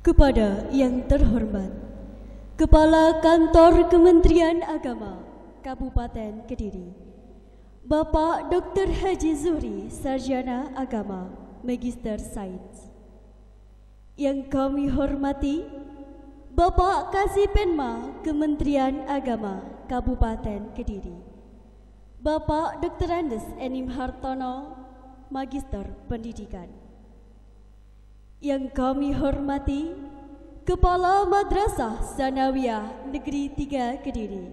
Kepada yang terhormat Kepala Kantor Kementerian Agama Kabupaten Kediri, Bapak Dr. Haji Zuhri, Sarjana Agama, Magister Sains. Yang kami hormati Bapak Kasih Penma Kementerian Agama Kabupaten Kediri, Bapak Dr. Andes Enim Hartono, Magister Pendidikan. Yang kami hormati Kepala Madrasah Sanawiyah Negeri 3 Kediri,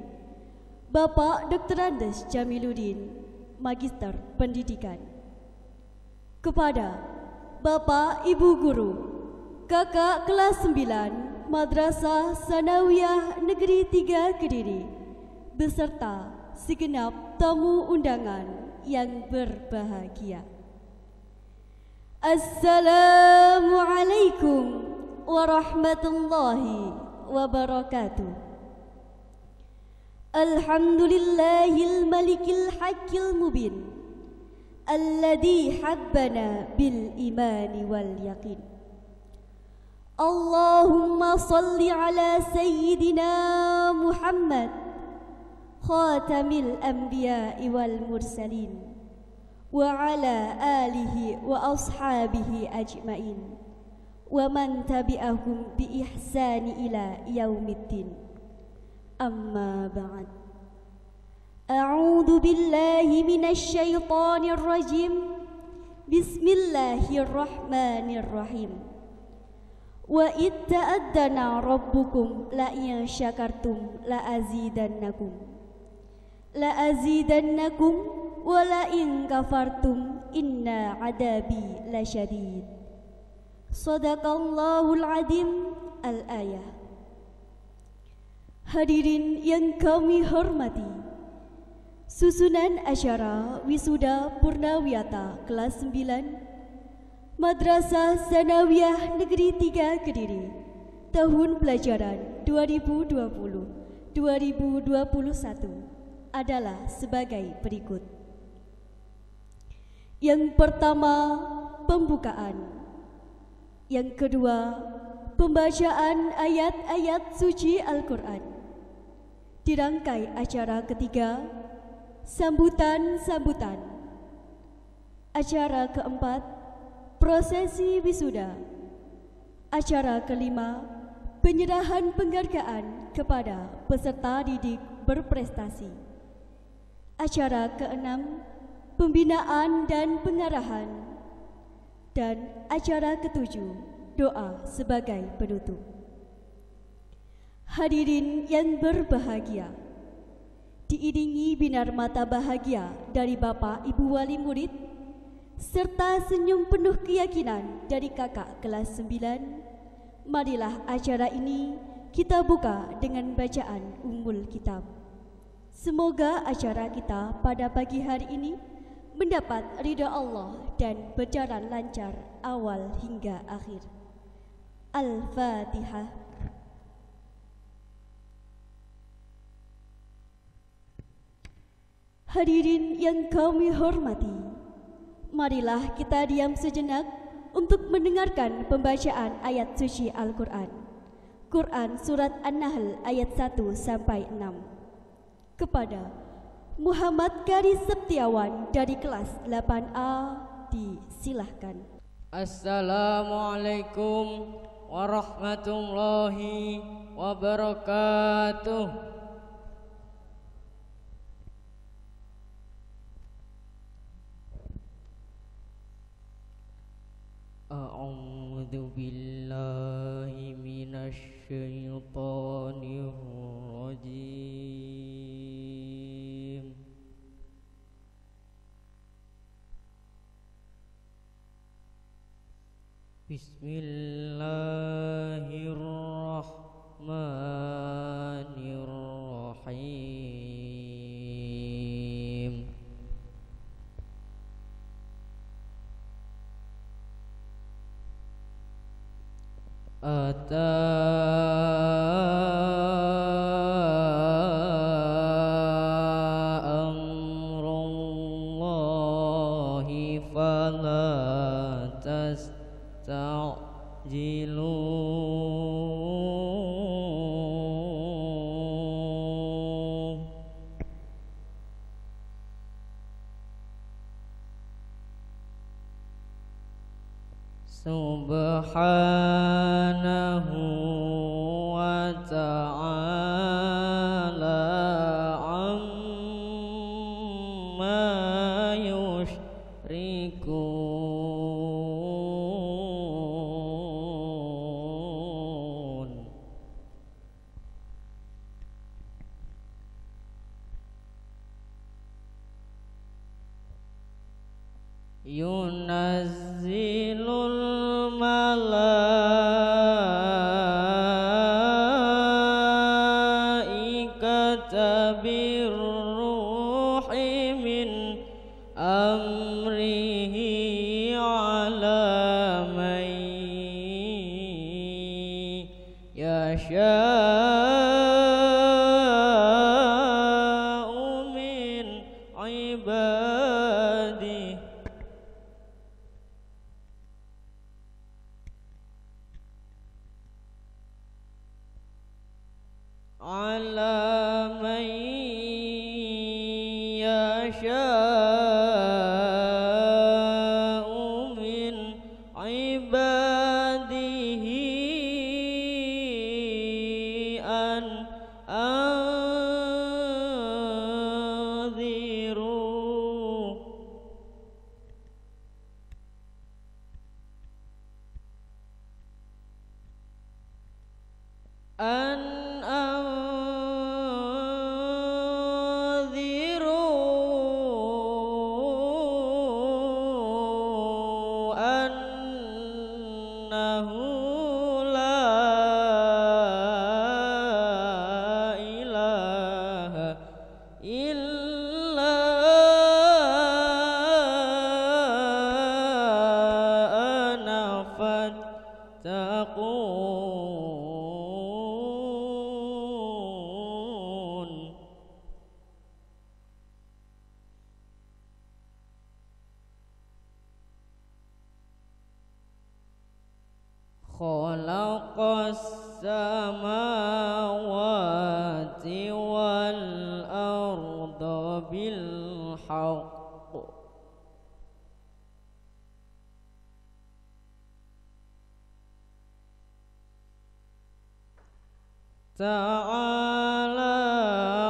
Bapak Dr. Andes Jamiluddin, Magister Pendidikan. Kepada Bapak Ibu Guru, Kakak kelas 9 Madrasah Sanawiyah Negeri 3 Kediri, beserta segenap tamu undangan yang berbahagia. Assalamualaikum warahmatullahi wabarakatuh. Alhamdulillahil malikil haqqil mubin alladhi habbana bil imani wal yaqin. Allahumma salli ala sayyidina Muhammad khatamil anbiya'i wal mursalin wa ala alihi wa ashabihi ajmain wa man tabi'ahum bi ihsani ila yaumiddin. Amma ba'd. A'udzu billahi minasy syaithanir rajim. Bismillahirrahmanirrahim. Wa id ta'addana rabbukum la in syakartum la azidannakum wa la in kafartum inna adabi lasyadid. Shadaqallahul Azim. Al-Ayah. Hadirin yang kami hormati, susunan acara wisuda Purnawiyata kelas 9 Madrasah Sanawiyah Negeri 3 Kediri tahun pelajaran 2020-2021 adalah sebagai berikut. Yang pertama, pembukaan. Yang kedua, pembacaan ayat-ayat suci Al-Quran. Dirangkai acara ketiga, sambutan-sambutan. Acara keempat, prosesi wisuda. Acara kelima, penyerahan penghargaan kepada peserta didik berprestasi. Acara keenam, pembinaan dan pengarahan. Dan acara ketujuh, doa sebagai penutup. Hadirin yang berbahagia, diiringi binar mata bahagia dari Bapak Ibu Wali Murid serta senyum penuh keyakinan dari kakak kelas 9, marilah acara ini kita buka dengan bacaan Ummul Kitab. Semoga acara kita pada pagi hari ini mendapat ridha Allah dan berjalan lancar awal hingga akhir. Al-Fatihah. Hadirin yang kami hormati, marilah kita diam sejenak untuk mendengarkan pembacaan ayat suci Al-Quran. Quran Surat An-Nahl ayat 1 sampai 6. Kepada Muhammad Garis Septiawan dari kelas 8A disilahkan. Assalamualaikum warahmatullahi wabarakatuh. A'udzu billahi minasy syaithanir rajim. Bismillahirrahmanirrahim. Ata amrullahi fala tasta'jiluh subhanahu wa ta'ala amma yushrikun. Yunazzilul malaikata birruhi min amrihi ala man yasha'u min ibadihi ala man yasha'u min ibadihi an anziru an annahu la ilaha illa ana fattaqun. Khalaqas samawati wal arda bil haqq ta'ala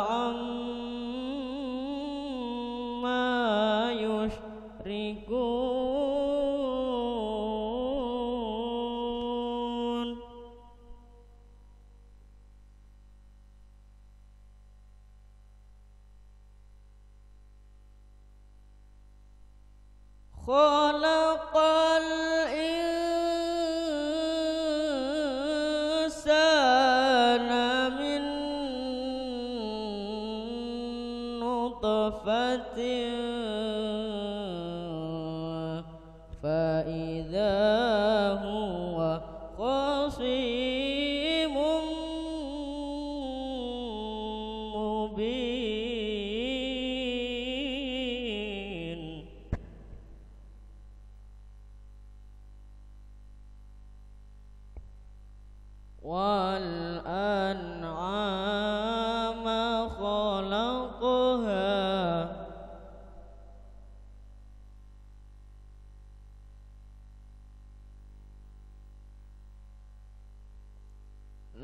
amma yushrikun. Khalaqal insana min nutfatin fa idza huwa khasimun mubin. Wal an'ama khalaqaha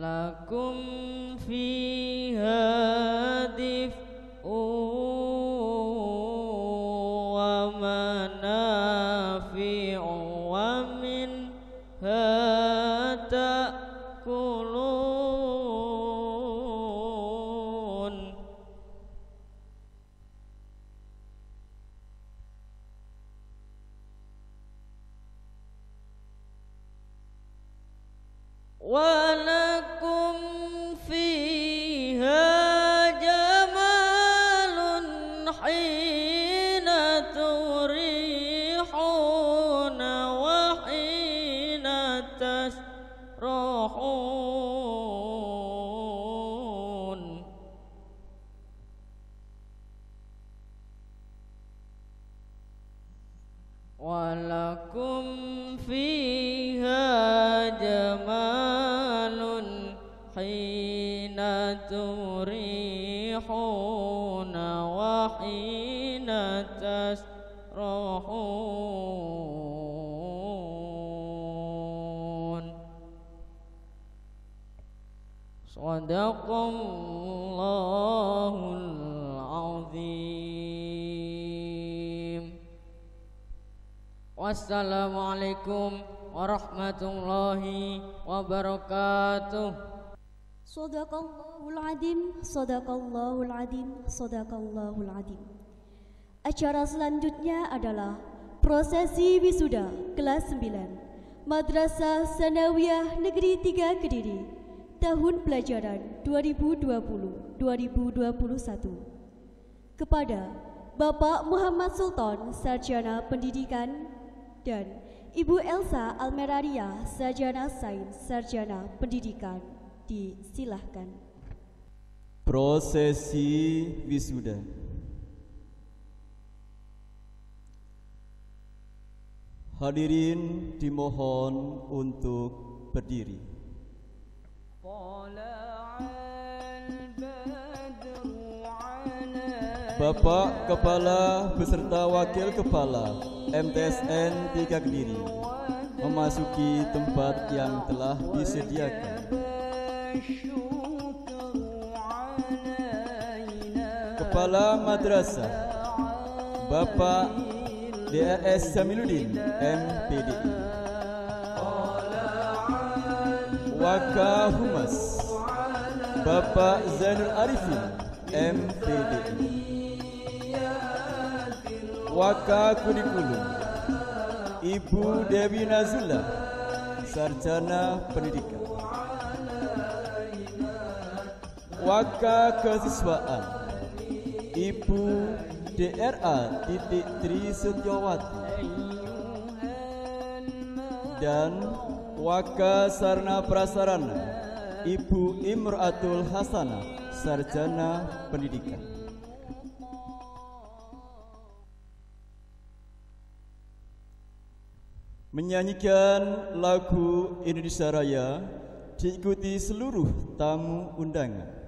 lakum fiha dif'un wa manafi'u wa minha ta'kulun. Wa lakum fiha jamalun hina turihuna wa hina tasrahun. Wa lakum fiha jamalun hina turihuna wa hina tasrahun. Sadaqallahul azim. Wassalamualaikum warahmatullahi wabarakatuh. Sadaqallahul adim, sadaqallahul adim, sadaqallahul adim. Acara selanjutnya adalah prosesi wisuda kelas 9 Madrasah Sanawiyah Negeri 3 Kediri tahun pelajaran 2020-2021 kepada Bapak Muhammad Sultan, Sarjana Pendidikan, dan Ibu Elsa Almeraria, Sarjana Sains, Sarjana Pendidikan. Disilahkan. Prosesi wisuda. Hadirin dimohon untuk berdiri. Bapak Kepala beserta Wakil Kepala MTSN 3 Kediri memasuki tempat yang telah disediakan. Kepala Madrasah Bapak DRS Jamiluddin MPDI, Waka Humas Bapak Zainul Arifin MPDI, Waka Kurikulum Ibu Dewi Nazula, Sarjana Pendidikan, Waka Kesiswaan Ibu DRA Tri Setiawati, dan Waka Sarna Prasarana Ibu Imratul Hasanah, Sarjana Pendidikan. Menyanyikan lagu Indonesia Raya diikuti seluruh tamu undangan.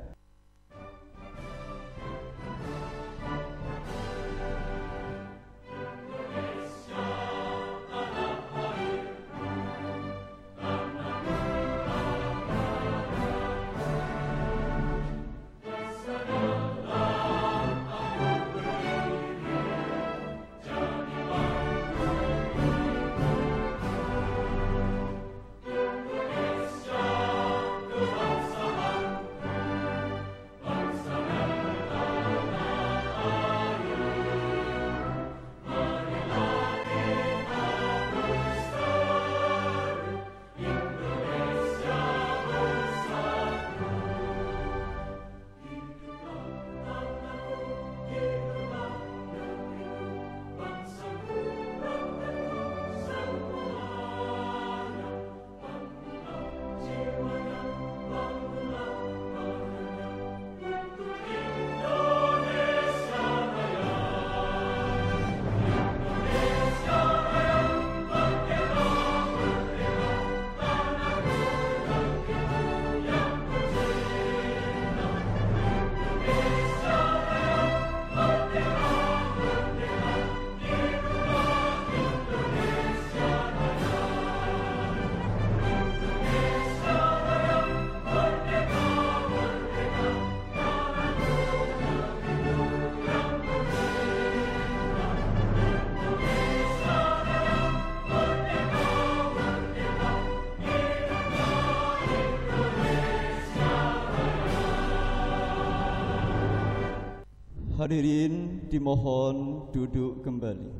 Hadirin dimohon duduk kembali.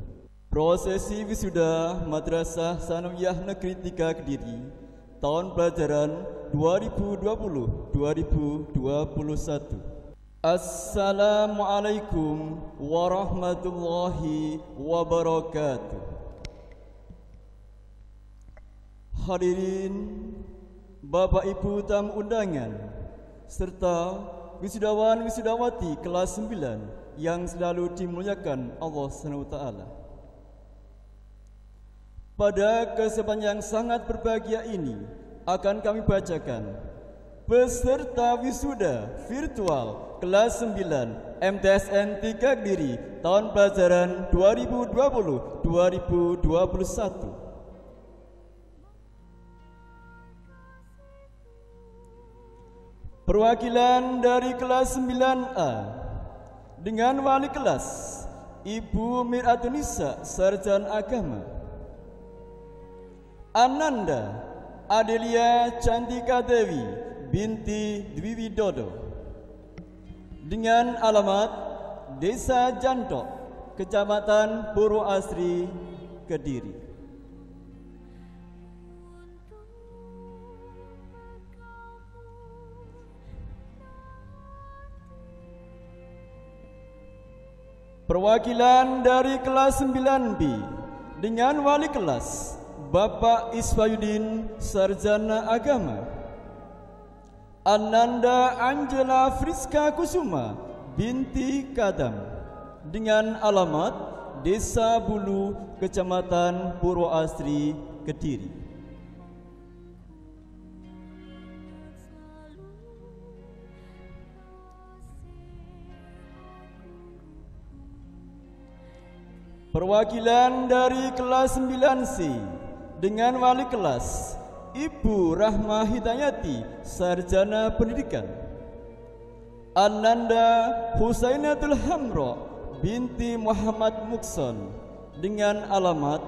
Prosesi wisuda Madrasah Sanawiyah Negeri 3 Kediri tahun pelajaran 2020-2021. Assalamualaikum warahmatullahi wabarakatuh. Hadirin, Bapak Ibu tamu undangan, serta wisudawan wisudawati kelas 9 yang selalu dimuliakan Allah SWT. Pada kesempatan yang sangat berbahagia ini akan kami bacakan peserta wisuda virtual kelas 9 MTSN 3 Kediri tahun pelajaran 2020-2021. Perwakilan dari kelas 9A dengan wali kelas Ibu Miratunisa Sarjana Agama. Ananda Adelia Cantika Dewi binti Dwi Widodo dengan alamat Desa Jantok, Kecamatan Purwoasri, Kediri. Perwakilan dari kelas 9B dengan wali kelas Bapak Iswayudin Sarjana Agama. Ananda Angela Friska Kusuma binti Kadam dengan alamat Desa Bulu, Kecamatan Purwoasri, Kediri. Perwakilan dari kelas 9C dengan wali kelas Ibu Rahma Hidayati Sarjana Pendidikan. Ananda Husainatul Hamro binti Muhammad Mukson dengan alamat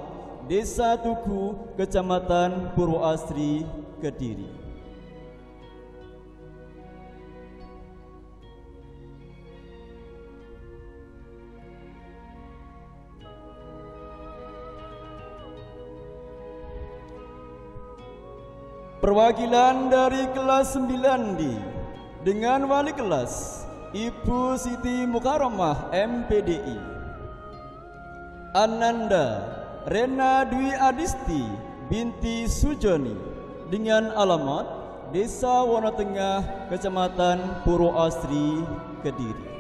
Desa Tugu, Kecamatan Purwoasri, Kediri. Perwakilan dari kelas 9D dengan wali kelas Ibu Siti Mukarramah MPDI. Ananda Rena Dwi Adisti binti Sujoni dengan alamat Desa Wonotengah, Kecamatan Purwoasri, Kediri.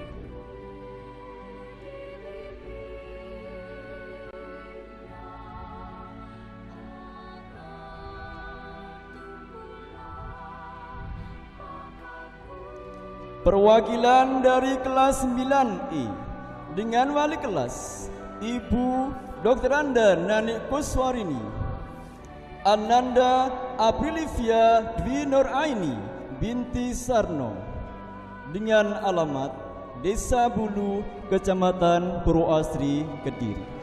Perwakilan dari kelas 9E dengan wali kelas Ibu Dr. Anda Nanik Kuswarini. Ananda Aprilivia Dwi Nuraini binti Sarno dengan alamat Desa Bulu, Kecamatan Purwoasri, Kediri.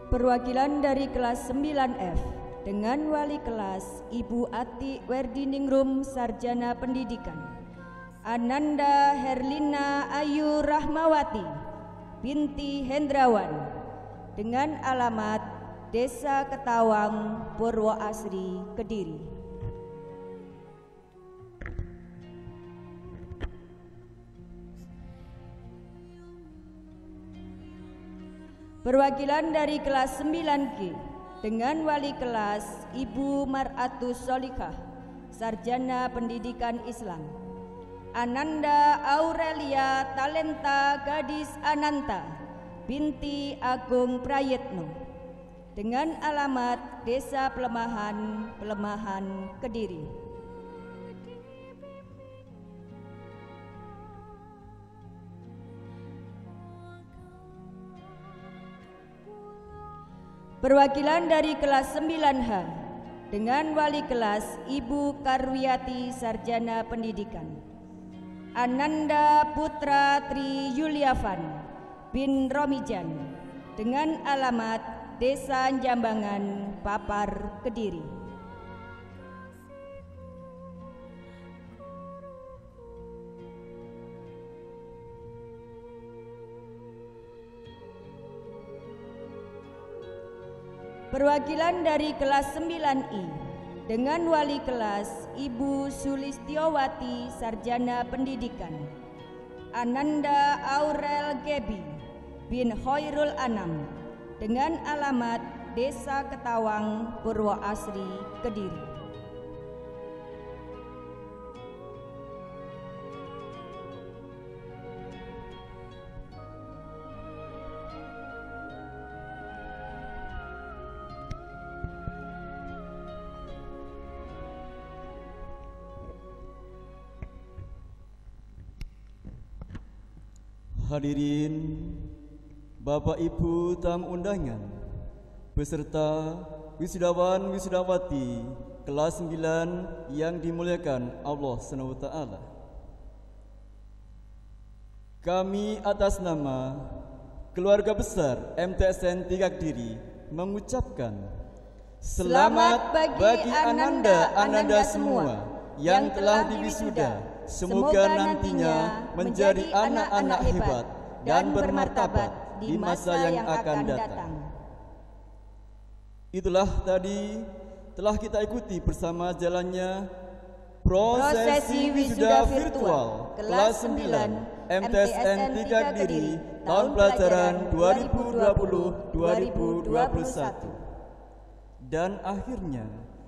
Perwakilan dari kelas 9F dengan wali kelas Ibu Ati Werdiningrum Sarjana Pendidikan. Ananda Herlina Ayu Rahmawati binti Hendrawan dengan alamat Desa Ketawang, Purwoasri, Kediri. Perwakilan dari kelas 9G dengan wali kelas Ibu Maratus Solikah Sarjana Pendidikan Islam. Ananda Aurelia Talenta Gadis Ananta binti Agung Prayitno dengan alamat Desa Pelemahan, Kediri. Perwakilan dari kelas 9H dengan wali kelas Ibu Karwiyati Sarjana Pendidikan. Ananda Putra Tri Yuliavan bin Romijan dengan alamat Desa Jambangan, Papar, Kediri. Perwakilan dari kelas 9I dengan wali kelas Ibu Sulistiowati Sarjana Pendidikan. Ananda Aurel Gebi bin Hoirul Anam dengan alamat Desa Ketawang, Purwoasri, Kediri. Hadirin Bapak Ibu tamu undangan beserta wisudawan wisudawati kelas 9 yang dimuliakan Allah SWT. Kami atas nama keluarga besar MTSN 3 Kediri mengucapkan selamat bagi Ananda semua yang telah diwisuda. Semoga nantinya menjadi anak-anak hebat dan bermartabat di masa yang akan datang. Itulah tadi telah kita ikuti bersama jalannya prosesi wisuda virtual kelas 9 MTSN 3 Kediri tahun pelajaran 2020-2021. Dan akhirnya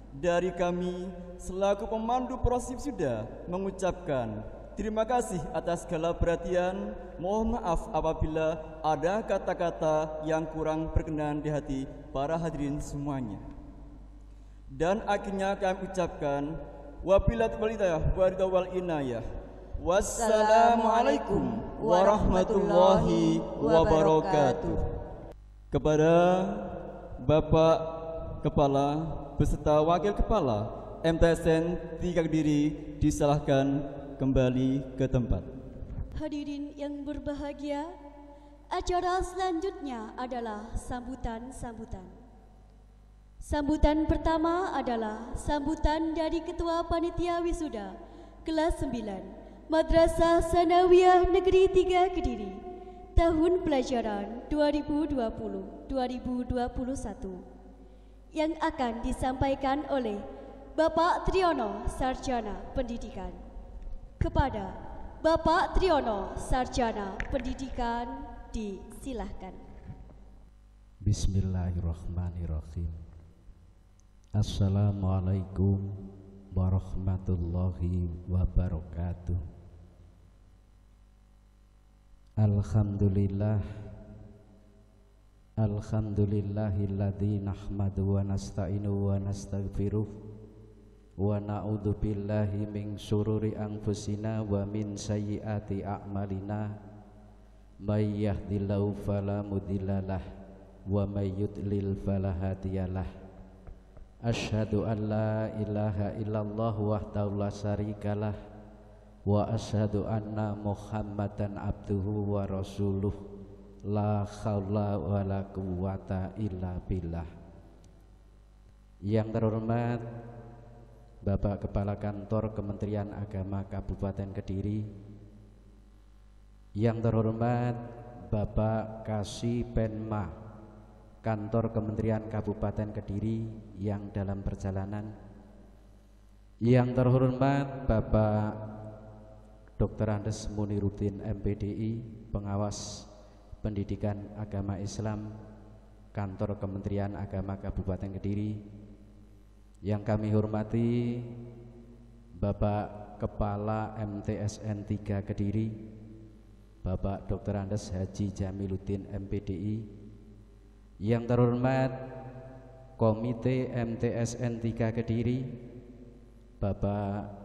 dari kami selaku pemandu prosesi wisuda mengucapkan terima kasih atas segala perhatian. Mohon maaf apabila ada kata-kata yang kurang berkenan di hati para hadirin semuanya. Dan akhirnya kami ucapkan wabillahi wal inayah. Wassalamualaikum warahmatullahi wabarakatuh. Kepada Bapak Kepala beserta Wakil Kepala MTSN 3 Kediri disilahkan kembali ke tempat. Hadirin yang berbahagia, acara selanjutnya adalah sambutan-sambutan. Sambutan pertama adalah sambutan dari Ketua Panitia Wisuda kelas 9 Madrasah Sanawiyah Negeri 3 Kediri tahun pelajaran 2020-2021 yang akan disampaikan oleh Bapak Triyono Sarjana Pendidikan. Kepada Bapak Triyono Sarjana Pendidikan disilahkan. Bismillahirrahmanirrahim. Assalamualaikum warahmatullahi wabarakatuh. Alhamdulillahilladzi nahmadu wa nasta'inu wa nastaghfiruh wa na'udzu billahi min syururi anfusina wa min sayyiati a'malina may yahdihillahu fala mudhillalah wa may yudlil fala hadiyalah. Asyhadu an la ilaha illallah wahdahu la syarikalah wa asyhadu anna Muhammadan abduhu wa rasuluh la haula wa la quwwata illa billah. Yang terhormat Bapak Kepala Kantor Kementerian Agama Kabupaten Kediri, yang terhormat Bapak Kasih Penma Kantor Kementerian Kabupaten Kediri yang dalam perjalanan, yang terhormat Bapak Dr. Andes Muniruddin MPDI Pengawas Pendidikan Agama Islam Kantor Kementerian Agama Kabupaten Kediri, yang kami hormati Bapak Kepala MTSN 3 Kediri Bapak Dr. Andes Haji Jamiluddin MPDI, yang terhormat Komite MTSN 3 Kediri Bapak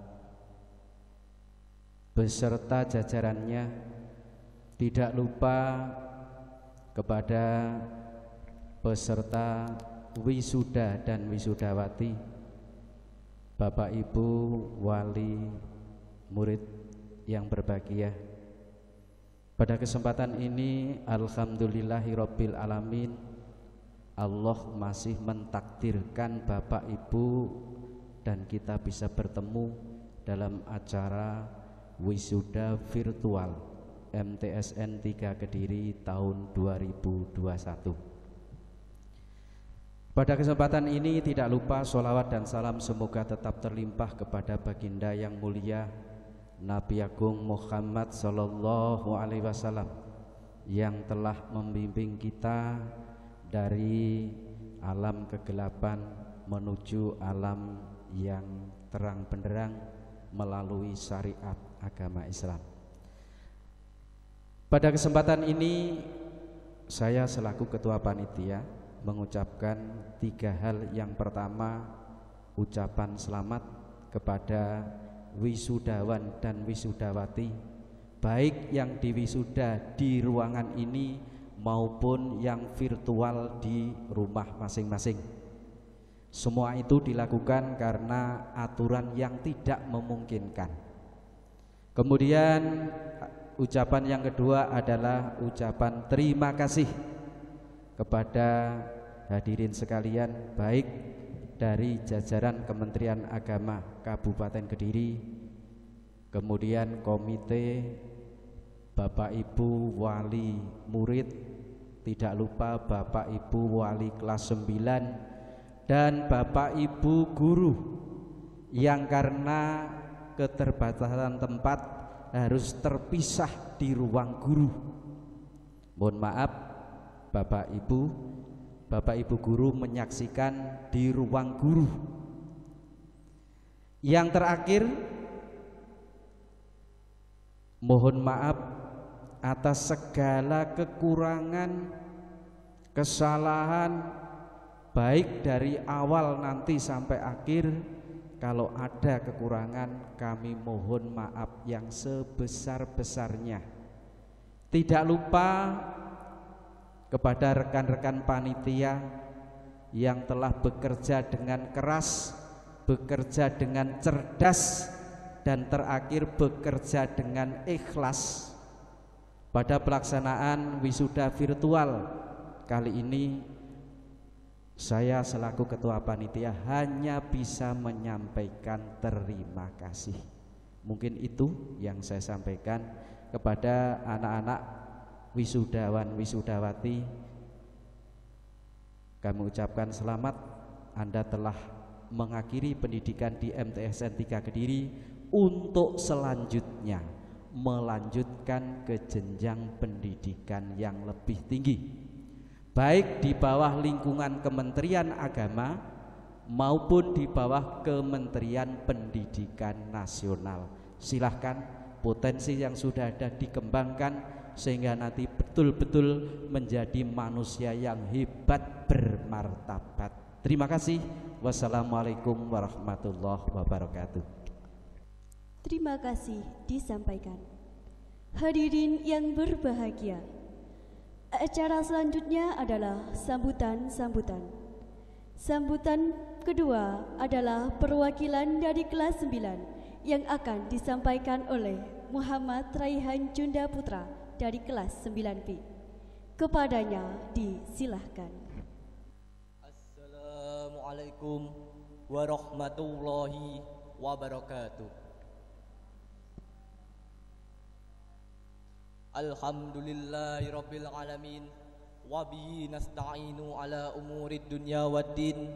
beserta jajarannya, tidak lupa kepada peserta wisuda dan wisudawati, Bapak Ibu wali murid yang berbahagia. Pada kesempatan ini alhamdulillahirabbil alamin, Allah masih mentakdirkan Bapak Ibu dan kita bisa bertemu dalam acara wisuda virtual MTSN 3 Kediri tahun 2021. Pada kesempatan ini tidak lupa sholawat dan salam semoga tetap terlimpah kepada baginda yang mulia Nabi Agung Muhammad Sallallahu Alaihi Wasallam yang telah membimbing kita dari alam kegelapan menuju alam yang terang benderang melalui syariat agama Islam. Pada kesempatan ini saya selaku ketua panitia mengucapkan 3 hal. Yang pertama, ucapan selamat kepada wisudawan dan wisudawati baik yang diwisuda di ruangan ini maupun yang virtual di rumah masing-masing. Semua itu dilakukan karena aturan yang tidak memungkinkan. Kemudian ucapan yang kedua adalah ucapan terima kasih kepada hadirin sekalian, baik dari jajaran Kementerian Agama Kabupaten Kediri, kemudian komite, Bapak Ibu wali murid, tidak lupa Bapak Ibu wali kelas 9 dan Bapak Ibu guru yang karena keterbatasan tempat harus terpisah di ruang guru. Mohon maaf Bapak Ibu guru menyaksikan di ruang guru. Yang terakhir, mohon maaf atas segala kekurangan, kesalahan, baik dari awal nanti sampai akhir. Kalau ada kekurangan, kami mohon maaf yang sebesar-besarnya. Tidak lupa kepada rekan-rekan panitia yang telah bekerja dengan keras, bekerja dengan cerdas, dan terakhir bekerja dengan ikhlas pada pelaksanaan wisuda virtual kali ini. Saya selaku ketua panitia hanya bisa menyampaikan terima kasih. Mungkin itu yang saya sampaikan kepada anak-anak wisudawan wisudawati. Kami ucapkan selamat, Anda telah mengakhiri pendidikan di MTSN 3 Kediri untuk selanjutnya melanjutkan ke jenjang pendidikan yang lebih tinggi, baik di bawah lingkungan Kementerian Agama maupun di bawah Kementerian Pendidikan Nasional. Silahkan, potensi yang sudah ada dikembangkan sehingga nanti betul-betul menjadi manusia yang hebat, bermartabat. Terima kasih. Wassalamualaikum warahmatullahi wabarakatuh. Terima kasih disampaikan. Hadirin yang berbahagia, acara selanjutnya adalah sambutan-sambutan. Sambutan kedua adalah perwakilan dari kelas 9 yang akan disampaikan oleh Muhammad Raihan Junda Putra dari kelas 9B. Kepadanya disilahkan. Assalamualaikum warahmatullahi wabarakatuh. Alhamdulillahirabbil alamin wa bihi nasta'inu ala umurid dunya waddin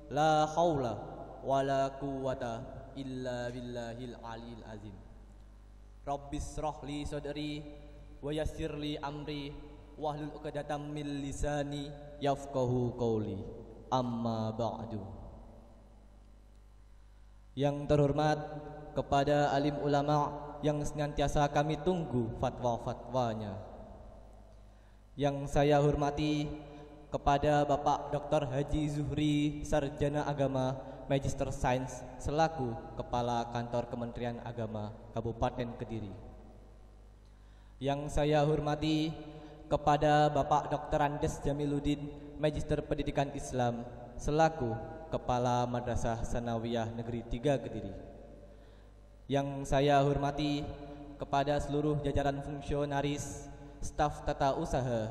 la haula wala quwwata illa billahil aliyil azim. Rabbis shrah li sadri wa yassir li amri wahlul 'uqdatam min lisani yafqahu qawli. Amma ba'du. Yang terhormat kepada alim ulama yang senantiasa kami tunggu fatwa-fatwanya. Yang saya hormati kepada Bapak Dr. Haji Zuhri, Sarjana Agama, Magister Sains, selaku Kepala Kantor Kementerian Agama Kabupaten Kediri. Yang saya hormati kepada Bapak Dr. Andes Jamiluddin, Magister Pendidikan Islam, selaku Kepala Madrasah Sanawiyah Negeri 3 Kediri. Yang saya hormati kepada seluruh jajaran fungsionaris, staf tata usaha,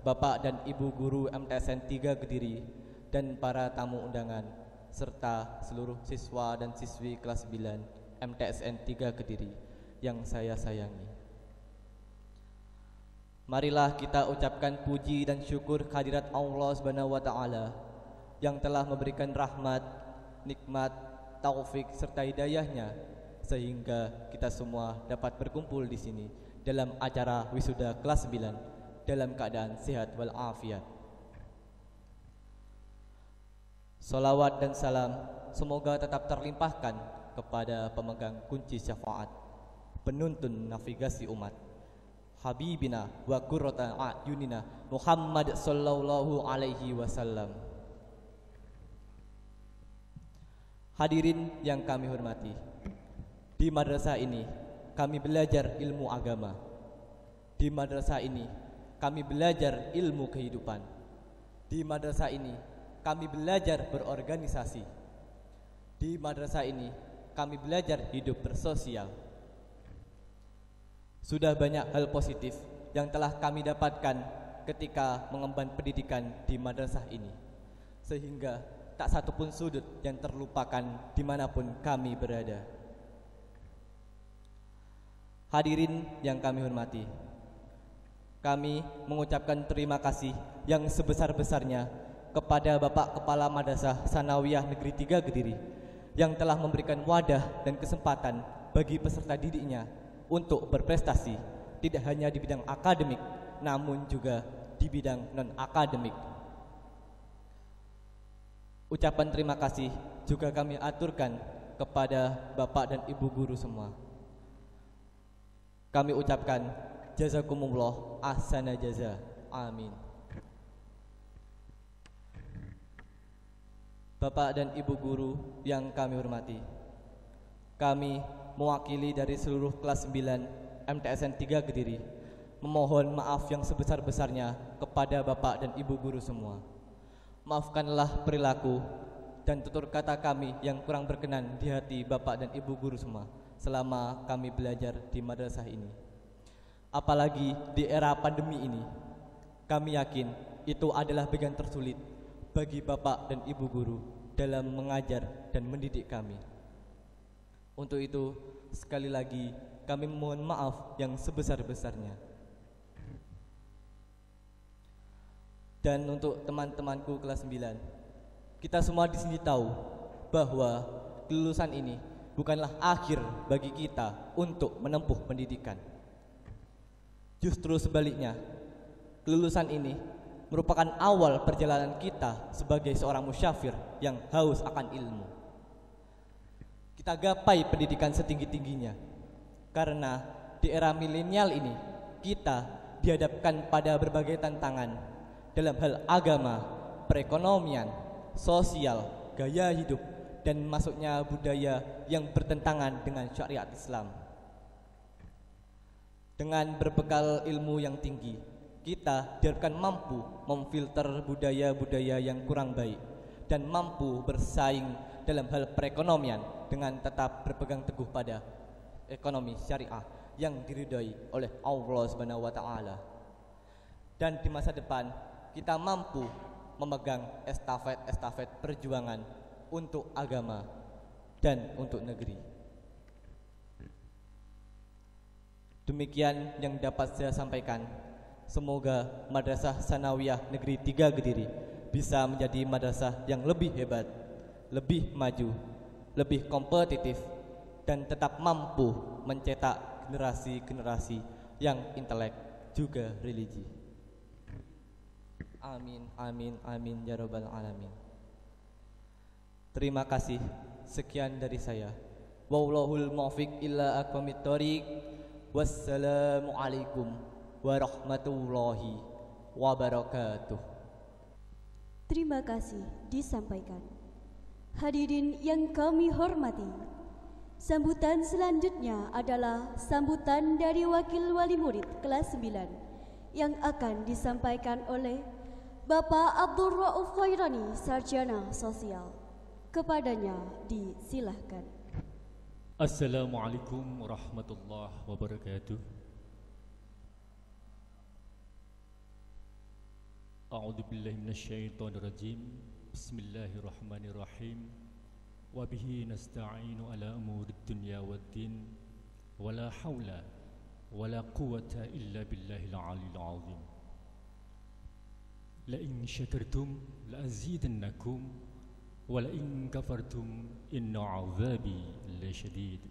Bapak dan Ibu guru MTSN 3 Kediri, dan para tamu undangan, serta seluruh siswa dan siswi kelas 9 MTSN 3 Kediri yang saya sayangi. Marilah kita ucapkan puji dan syukur kehadirat Allah Subhanahu wa taala yang telah memberikan rahmat, nikmat, taufik serta hidayahnya sehingga kita semua dapat berkumpul di sini dalam acara wisuda kelas 9 dalam keadaan sehat walafiat. Salawat dan salam semoga tetap terlimpahkan kepada pemegang kunci syafaat, penuntun navigasi umat, Habibina wa qurrata a'yunina Muhammad sallallahu alaihi wasallam. Hadirin yang kami hormati, di madrasah ini kami belajar ilmu agama. Di madrasah ini kami belajar ilmu kehidupan. Di madrasah ini kami belajar berorganisasi. Di madrasah ini kami belajar hidup bersosial. Sudah banyak hal positif yang telah kami dapatkan ketika mengemban pendidikan di madrasah ini, sehingga tak satupun sudut yang terlupakan dimanapun kami berada. Hadirin yang kami hormati, kami mengucapkan terima kasih yang sebesar-besarnya kepada Bapak Kepala Madrasah Sanawiyah Negeri 3 Kediri yang telah memberikan wadah dan kesempatan bagi peserta didiknya untuk berprestasi tidak hanya di bidang akademik namun juga di bidang non-akademik. Ucapan terima kasih juga kami aturkan kepada Bapak dan Ibu guru semua. Kami ucapkan jazakumullah ahsana jaza. Amin. Bapak dan Ibu guru yang kami hormati, kami mewakili dari seluruh kelas 9 MTSN 3 Kediri memohon maaf yang sebesar-besarnya kepada Bapak dan Ibu guru semua. Maafkanlah perilaku dan tutur kata kami yang kurang berkenan di hati Bapak dan Ibu guru semua selama kami belajar di madrasah ini. Apalagi di era pandemi ini, kami yakin itu adalah bagian tersulit bagi Bapak dan Ibu guru dalam mengajar dan mendidik kami. Untuk itu, sekali lagi kami mohon maaf yang sebesar-besarnya. Dan untuk teman-temanku kelas 9, kita semua di sini tahu bahwa kelulusan ini bukanlah akhir bagi kita untuk menempuh pendidikan. Justru sebaliknya, kelulusan ini merupakan awal perjalanan kita sebagai seorang musyafir yang haus akan ilmu. Kita gapai pendidikan setinggi-tingginya, karena di era milenial ini kita dihadapkan pada berbagai tantangan dalam hal agama, perekonomian, sosial, gaya hidup, dan masuknya budaya yang bertentangan dengan syariat Islam. Dengan berbekal ilmu yang tinggi, kita diharapkan mampu memfilter budaya-budaya yang kurang baik dan mampu bersaing dalam hal perekonomian dengan tetap berpegang teguh pada ekonomi syariah yang diridhai oleh Allah Subhanahu wa taala. Dan di masa depan kita mampu memegang estafet perjuangan untuk agama dan untuk negeri. Demikian yang dapat saya sampaikan. Semoga Madrasah Sanawiyah Negeri 3 Kediri bisa menjadi madrasah yang lebih hebat, lebih maju, lebih kompetitif, dan tetap mampu mencetak generasi-generasi yang intelek juga religi. Amin, amin, amin, ya rabbal alamin. Terima kasih. Sekian dari saya. Wallahul muwaffiq ila aqwamit thoriq. Wassalamualaikum warahmatullahi wabarakatuh. Terima kasih disampaikan. Hadirin yang kami hormati, sambutan selanjutnya adalah sambutan dari Wakil Wali Murid kelas 9 yang akan disampaikan oleh Bapak Abdul Rauf Khairani, Sarjana Sosial. Kepadanya disilahkan. Assalamualaikum warahmatullahi wabarakatuh. A'udzu billahi minasyaitonir rajim. Bismillahirrahmanirrahim. Wa bihi nasta'inu ala umurid dunya waddin. Wala haula wala quwwata illa billahil aliyil azim. La in syakartum la azidannakum wa la in kafartum inna 'adzabi lasyadid.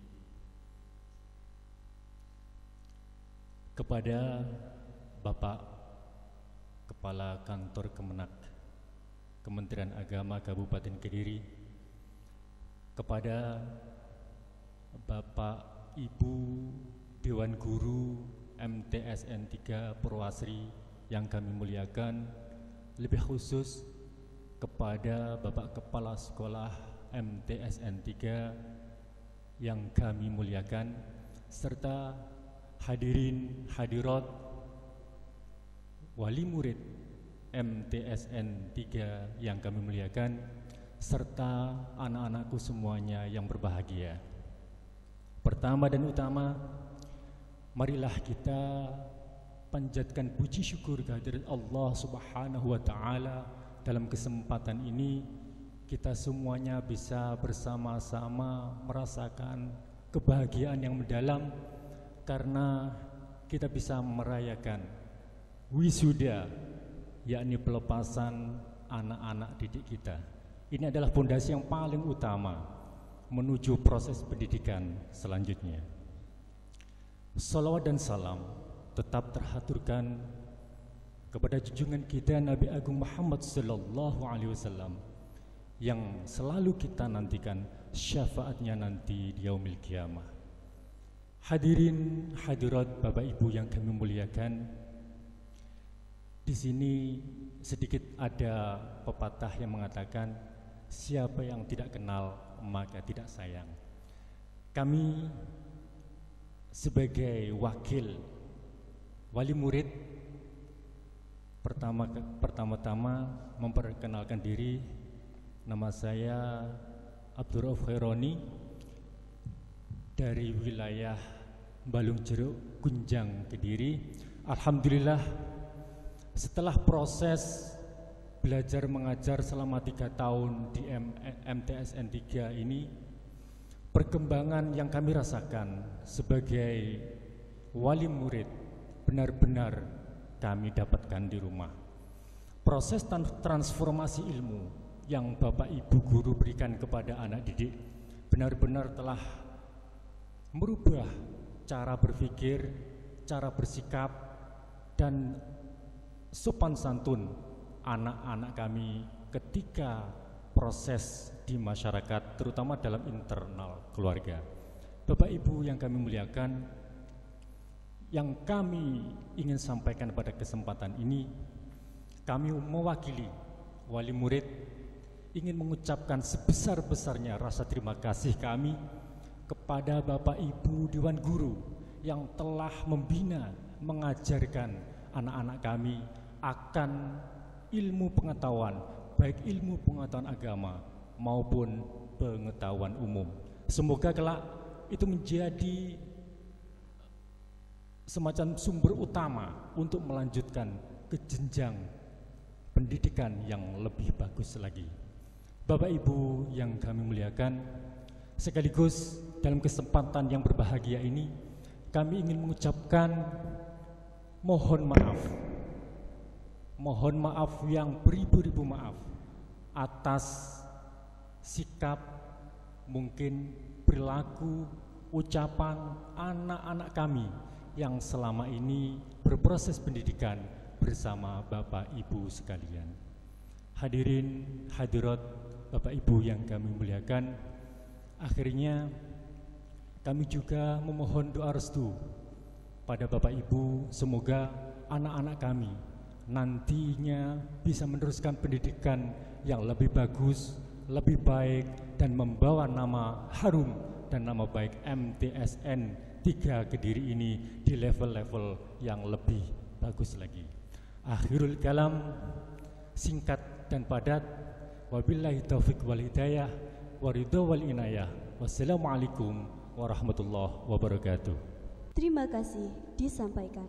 Kepada Bapak Kepala Kantor Kemenak Kementerian Agama Kabupaten Kediri, kepada Bapak Ibu Dewan Guru MTSN 3 Purwasri yang kami muliakan, lebih khusus kepada Bapak Kepala Sekolah MTSN 3 yang kami muliakan, serta hadirin hadirat wali murid MTSN 3 yang kami muliakan, serta anak-anakku semuanya yang berbahagia. Pertama dan utama, marilah kita panjatkan puji syukur kehadirat Allah Subhanahu wa taala. Dalam kesempatan ini kita semuanya bisa bersama-sama merasakan kebahagiaan yang mendalam karena kita bisa merayakan wisuda, yakni pelepasan anak-anak didik kita. Ini adalah fondasi yang paling utama menuju proses pendidikan selanjutnya. Salawat dan salam tetap terhaturkan kepada junjungan kita Nabi Agung Muhammad sallallahu alaihi wasallam yang selalu kita nantikan syafaatnya nanti di yaumil qiyamah. Hadirin hadirat Bapak Ibu yang kami muliakan, di sini sedikit ada pepatah yang mengatakan siapa yang tidak kenal maka tidak sayang. Kami sebagai wakil wali murid pertama-tama memperkenalkan diri. Nama saya Abdurrauf Khaironi dari wilayah Balung Jeruk, Kunjang, Kediri. Alhamdulillah, setelah proses belajar mengajar selama 3 tahun di MTSN 3 ini, perkembangan yang kami rasakan sebagai wali murid benar-benar kami dapatkan di rumah. Proses transformasi ilmu yang Bapak Ibu guru berikan kepada anak didik benar-benar telah merubah cara berpikir, cara bersikap, dan sopan santun anak-anak kami ketika proses di masyarakat, terutama dalam internal keluarga. Bapak Ibu yang kami muliakan, yang kami ingin sampaikan pada kesempatan ini, kami mewakili wali murid ingin mengucapkan sebesar-besarnya rasa terima kasih kami kepada Bapak Ibu Dewan Guru yang telah membina, mengajarkan anak-anak kami akan ilmu pengetahuan, baik ilmu pengetahuan agama maupun pengetahuan umum. Semoga kelak itu menjadi semacam sumber utama untuk melanjutkan ke jenjang pendidikan yang lebih bagus lagi. Bapak Ibu yang kami muliakan, sekaligus dalam kesempatan yang berbahagia ini kami ingin mengucapkan mohon maaf yang beribu-ribu maaf atas sikap, mungkin perilaku, ucapan anak-anak kami yang selama ini berproses pendidikan bersama Bapak Ibu sekalian. Hadirin hadirat Bapak Ibu yang kami muliakan, akhirnya kami juga memohon doa restu pada Bapak Ibu, semoga anak-anak kami nantinya bisa meneruskan pendidikan yang lebih bagus, lebih baik, dan membawa nama harum dan nama baik MTSN 3 Kediri ini di level-level yang lebih bagus lagi. Akhirul kalam, singkat dan padat. Wabillahi taufiq wal hidayah, waridho wal inayah. Wassalamualaikum warahmatullahi wabarakatuh. Terima kasih disampaikan.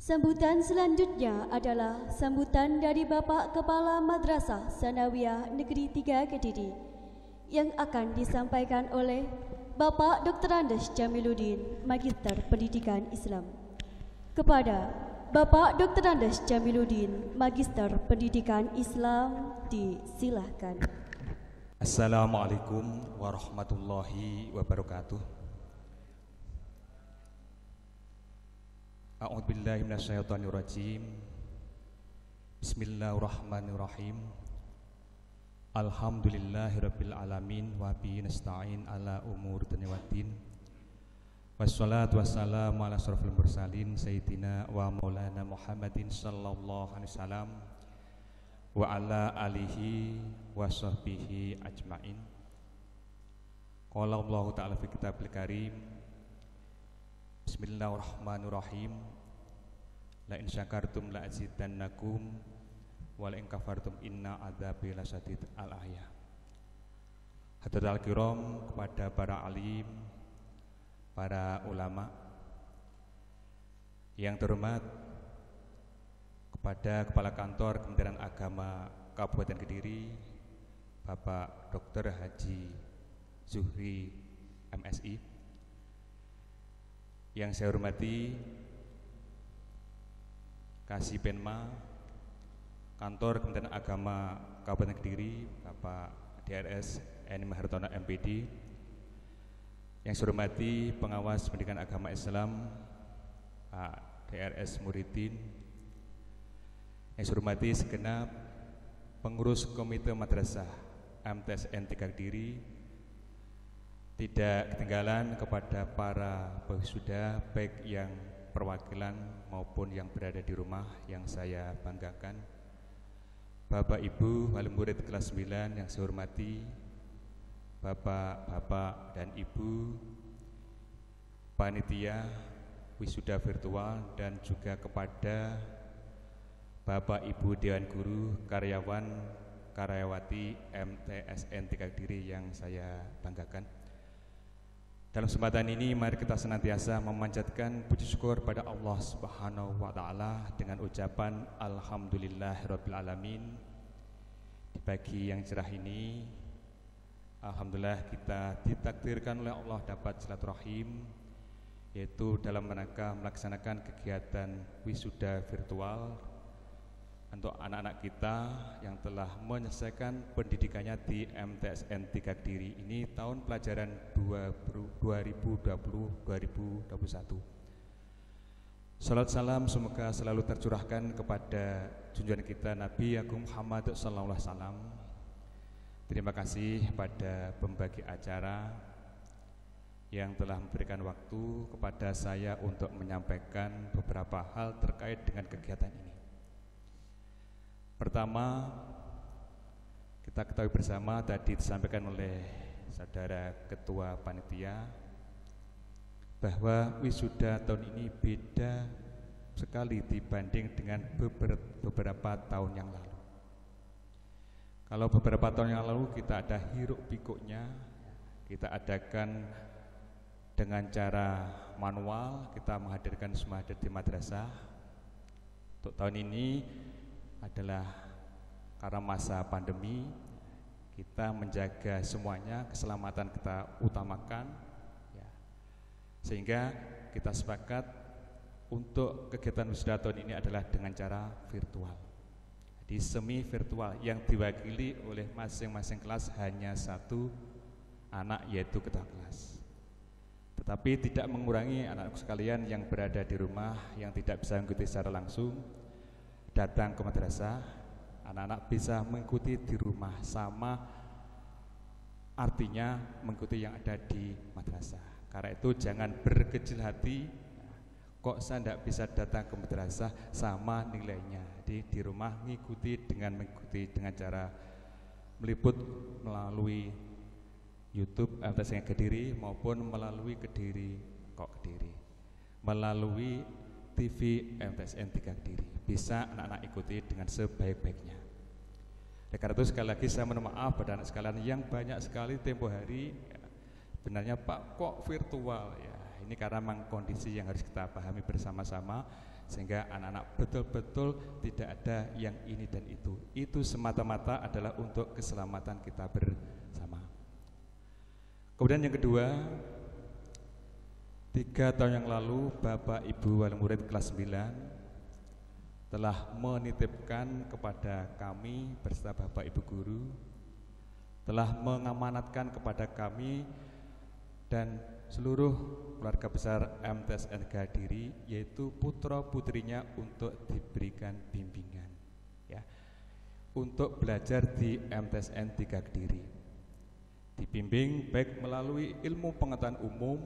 Sambutan selanjutnya adalah sambutan dari Bapak Kepala Madrasah Sanawiyah Negeri 3 Kediri yang akan disampaikan oleh Bapak Dr. Andes Jamiluddin, Magister Pendidikan Islam. Kepada Bapak Dr. Andes Jamiluddin, Magister Pendidikan Islam, disilahkan. Assalamualaikum warahmatullahi wabarakatuh. A'udzubillahi minasyaitonirrajim. Bismillahirrahmanirrahim. Alhamdulillahirabbil alamin wa bihi nasta'in ala umuri dunya waddin. Wassalatu wassalamu ala asyrofil mursalin sayyidina wa maulana Muhammadin sallallahu alaihi wasallam wa ala alihi wa sahbihi ajmain. Qala Allah ta'ala fi kitabil karim, Bismillahirrahmanirrahim. La in syakartum la azidannakum wa la in kafartum inna adzabi lasyadid. Al-ayah. Hadirin kiram, kepada para alim, para ulama yang terhormat, kepada Kepala Kantor Kementerian Agama Kabupaten Kediri, Bapak Dr. Haji Zuhri MSI, yang saya hormati Kasih Penma Kantor Kementerian Agama Kabupaten Kediri, Bapak DRS Eni Mahartono MPD, yang saya hormati Pengawas Pendidikan Agama Islam Pak DRS Muridin, yang saya hormati segenap pengurus Komite Madrasah MTSN 3 Kediri, tidak ketinggalan kepada para wisuda baik yang perwakilan maupun yang berada di rumah yang saya banggakan, Bapak Ibu wali murid kelas 9 yang saya hormati, Bapak-bapak dan Ibu panitia wisuda virtual, dan juga kepada Bapak Ibu Dewan Guru, karyawan karyawati MTSN 3 Kediri yang saya banggakan. Dalam kesempatan ini mari kita senantiasa memanjatkan puji syukur pada Allah Subhanahu wa taala dengan ucapan alhamdulillahirabbil alamin. Di pagi yang cerah ini alhamdulillah kita ditakdirkan oleh Allah dapat silaturahim, yaitu dalam rangka melaksanakan kegiatan wisuda virtual untuk anak-anak kita yang telah menyelesaikan pendidikannya di MTSN 3 Kediri ini tahun pelajaran 2020-2021. Salat salam semoga selalu tercurahkan kepada junjungan kita Nabi Agung Muhammad SAW. Terima kasih pada pembagi acara yang telah memberikan waktu kepada saya untuk menyampaikan beberapa hal terkait dengan kegiatan ini. Pertama, kita ketahui bersama tadi disampaikan oleh saudara ketua panitia bahwa wisuda tahun ini beda sekali dibanding dengan beberapa tahun yang lalu. Kalau beberapa tahun yang lalu kita ada hiruk pikuknya, kita adakan dengan cara manual, kita menghadirkan semua hadir di madrasah. Untuk tahun ini adalah karena masa pandemi, kita menjaga semuanya, keselamatan kita utamakan ya. Sehingga kita sepakat untuk kegiatan wisuda tahun ini adalah dengan cara virtual. Jadi semi virtual yang diwakili oleh masing-masing kelas hanya satu anak, yaitu ketua kelas. Tetapi tidak mengurangi anak-anak sekalian yang berada di rumah yang tidak bisa mengikuti secara langsung datang ke madrasah. Anak-anak bisa mengikuti di rumah, sama artinya mengikuti yang ada di madrasah. Karena itu jangan berkecil hati, kok saya tidak bisa datang ke madrasah, sama nilainya. Jadi di rumah mengikuti dengan cara meliput melalui YouTube MTSN Kediri maupun melalui Kediri melalui TV MTSN 3 Kediri. Bisa anak-anak ikuti dengan sebaik-baiknya. Karena itu sekali lagi saya mohon maaf pada anak sekalian yang banyak sekali tempo hari ya, benarnya Pak kok virtual ya. Ini karena memang kondisi yang harus kita pahami bersama-sama, sehingga anak-anak betul-betul tidak ada yang ini dan itu. Itu semata-mata adalah untuk keselamatan kita bersama. Kemudian yang kedua, 3 tahun yang lalu Bapak Ibu wali murid kelas 9 telah menitipkan kepada kami beserta Bapak Ibu guru, telah mengamanatkan kepada kami dan seluruh keluarga besar MTSN Kediri, yaitu putra putrinya untuk diberikan bimbingan ya, untuk belajar di MTSN 3 Kediri. Dibimbing baik melalui ilmu pengetahuan umum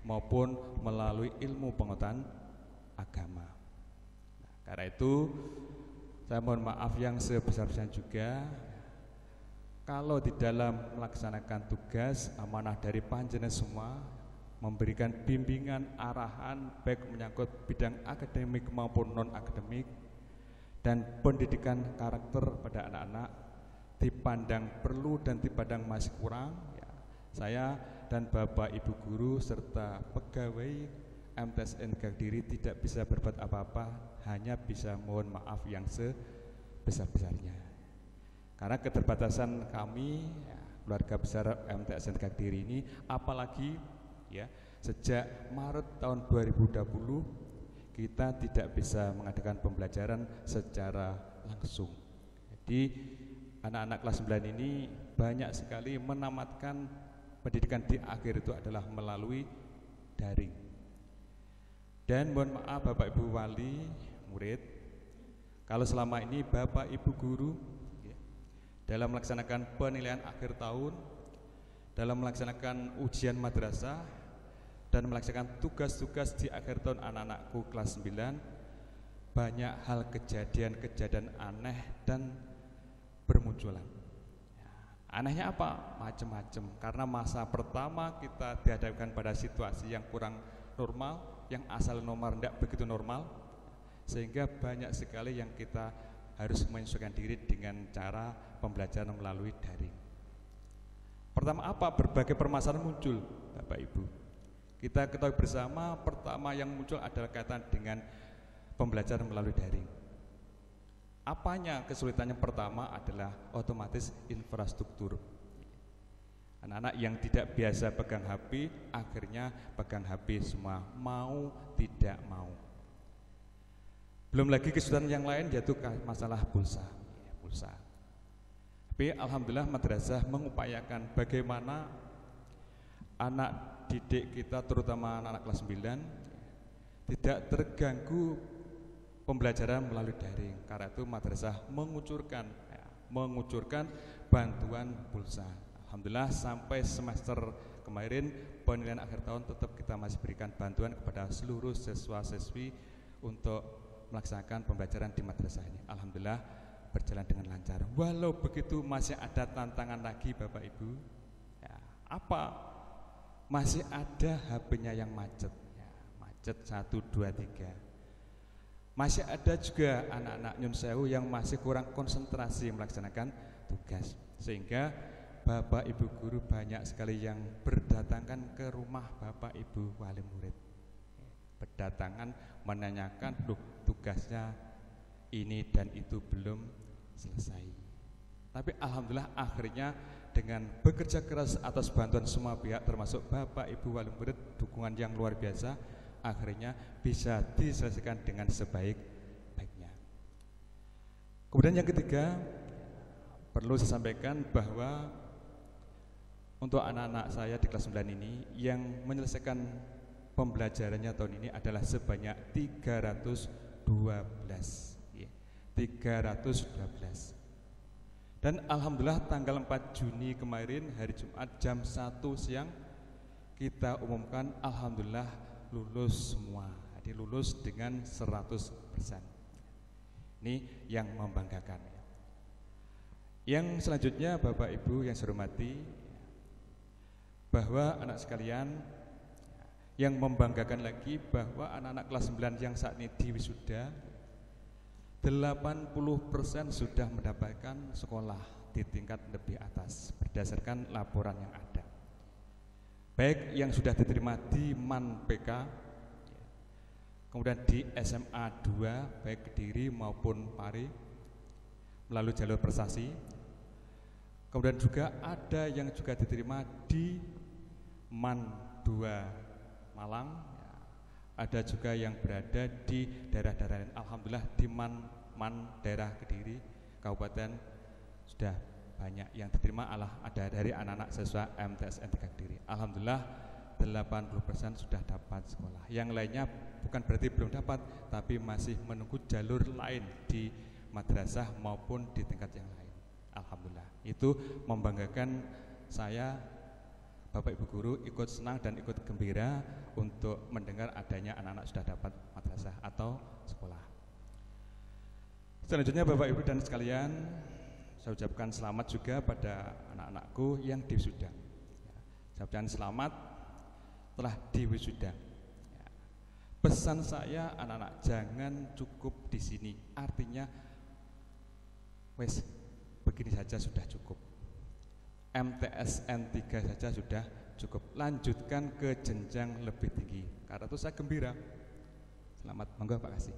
maupun melalui ilmu pengetahuan agama. Nah, karena itu saya mohon maaf yang sebesar-besarnya juga kalau di dalam melaksanakan tugas amanah dari panjenengan semua memberikan bimbingan, arahan baik menyangkut bidang akademik maupun non-akademik, dan pendidikan karakter pada anak-anak dipandang perlu dan dipandang masih kurang, ya, saya dan Bapak Ibu guru serta pegawai MTSN Kediri tidak bisa berbuat apa-apa, hanya bisa mohon maaf yang sebesar-besarnya. Karena keterbatasan kami, ya, keluarga besar MTSN Kediri ini, apalagi ya sejak Maret tahun 2020 kita tidak bisa mengadakan pembelajaran secara langsung. Jadi anak-anak kelas 9 ini banyak sekali menamatkan pendidikan di akhir itu adalah melalui daring. Dan mohon maaf Bapak Ibu wali murid, kalau selama ini Bapak Ibu guru ya, dalam melaksanakan penilaian akhir tahun, dalam melaksanakan ujian madrasah dan melaksanakan tugas-tugas di akhir tahun anak-anakku kelas 9, banyak hal kejadian-kejadian aneh dan bermunculan. Ya, anehnya apa? Macam-macam. Karena masa pertama kita dihadapkan pada situasi yang kurang normal, yang asal normal tidak begitu normal, sehingga banyak sekali yang kita harus menyesuaikan diri dengan cara pembelajaran melalui daring. Pertama apa? Berbagai permasalahan muncul, Bapak Ibu. Kita ketahui bersama, pertama yang muncul adalah kaitan dengan pembelajaran melalui daring. Apanya kesulitannya? Pertama adalah otomatis infrastruktur. Anak-anak yang tidak biasa pegang HP, akhirnya pegang HP semua, mau tidak mau. Belum lagi kesulitan yang lain yaitu masalah pulsa. Tapi alhamdulillah madrasah mengupayakan bagaimana anak didik kita, terutama anak-anak kelas 9, tidak terganggu pembelajaran melalui daring. Karena itu madrasah mengucurkan bantuan pulsa. Alhamdulillah sampai semester kemarin penilaian akhir tahun tetap kita masih berikan bantuan kepada seluruh siswa-siswi untuk melaksanakan pembelajaran di madrasah ini. Alhamdulillah berjalan dengan lancar. Walau begitu masih ada tantangan lagi Bapak Ibu. Ya, apa? Masih ada HP-nya yang macet, ya, macet 1, 2, 3. Masih ada juga anak-anak Nyun Sewu yang masih kurang konsentrasi melaksanakan tugas, sehingga Bapak Ibu guru banyak sekali yang berdatangan ke rumah Bapak Ibu wali murid, berdatangan menanyakan, loh tugasnya ini dan itu belum selesai. Tapi alhamdulillah akhirnya dengan bekerja keras atas bantuan semua pihak termasuk Bapak Ibu wali murid, dukungan yang luar biasa, akhirnya bisa diselesaikan dengan sebaik-baiknya. Kemudian yang ketiga, perlu saya sampaikan bahwa untuk anak-anak saya di kelas 9 ini yang menyelesaikan pembelajarannya tahun ini adalah sebanyak 312. 312. Dan alhamdulillah tanggal 4 Juni kemarin hari Jumat jam 1 siang kita umumkan alhamdulillah lulus semua. Jadi lulus dengan 100%. Ini yang membanggakan. Yang selanjutnya Bapak Ibu yang saya hormati, bahwa anak sekalian, yang membanggakan lagi bahwa anak-anak kelas 9 yang saat ini di wisuda 80% sudah mendapatkan sekolah di tingkat lebih atas berdasarkan laporan yang ada. Baik yang sudah diterima di MAN PK, kemudian di SMA 2 baik Kediri maupun Pari melalui jalur prestasi. Kemudian juga ada yang juga diterima di MAN 2 Malang, ada juga yang berada di daerah-daerah lain. Alhamdulillah di MAN daerah Kediri Kabupaten sudah banyak yang diterima, ada dari anak-anak siswa MTSN Kediri. Alhamdulillah 80% sudah dapat sekolah. Yang lainnya bukan berarti belum dapat, tapi masih menunggu jalur lain di madrasah maupun di tingkat yang lain. Alhamdulillah. Itu membanggakan saya, Bapak Ibu guru, ikut senang dan ikut gembira untuk mendengar adanya anak-anak sudah dapat madrasah atau sekolah. Selanjutnya Bapak Ibu dan sekalian, saya ucapkan selamat juga pada anak-anakku yang di wisuda. Saya ucapkan selamat telah diwisuda. Ya. Pesan saya anak-anak, jangan cukup di sini. Artinya wes begini saja sudah cukup. MTS N3 saja sudah cukup. Lanjutkan ke jenjang lebih tinggi. Karena itu saya gembira. Selamat, monggo Pak Kasih.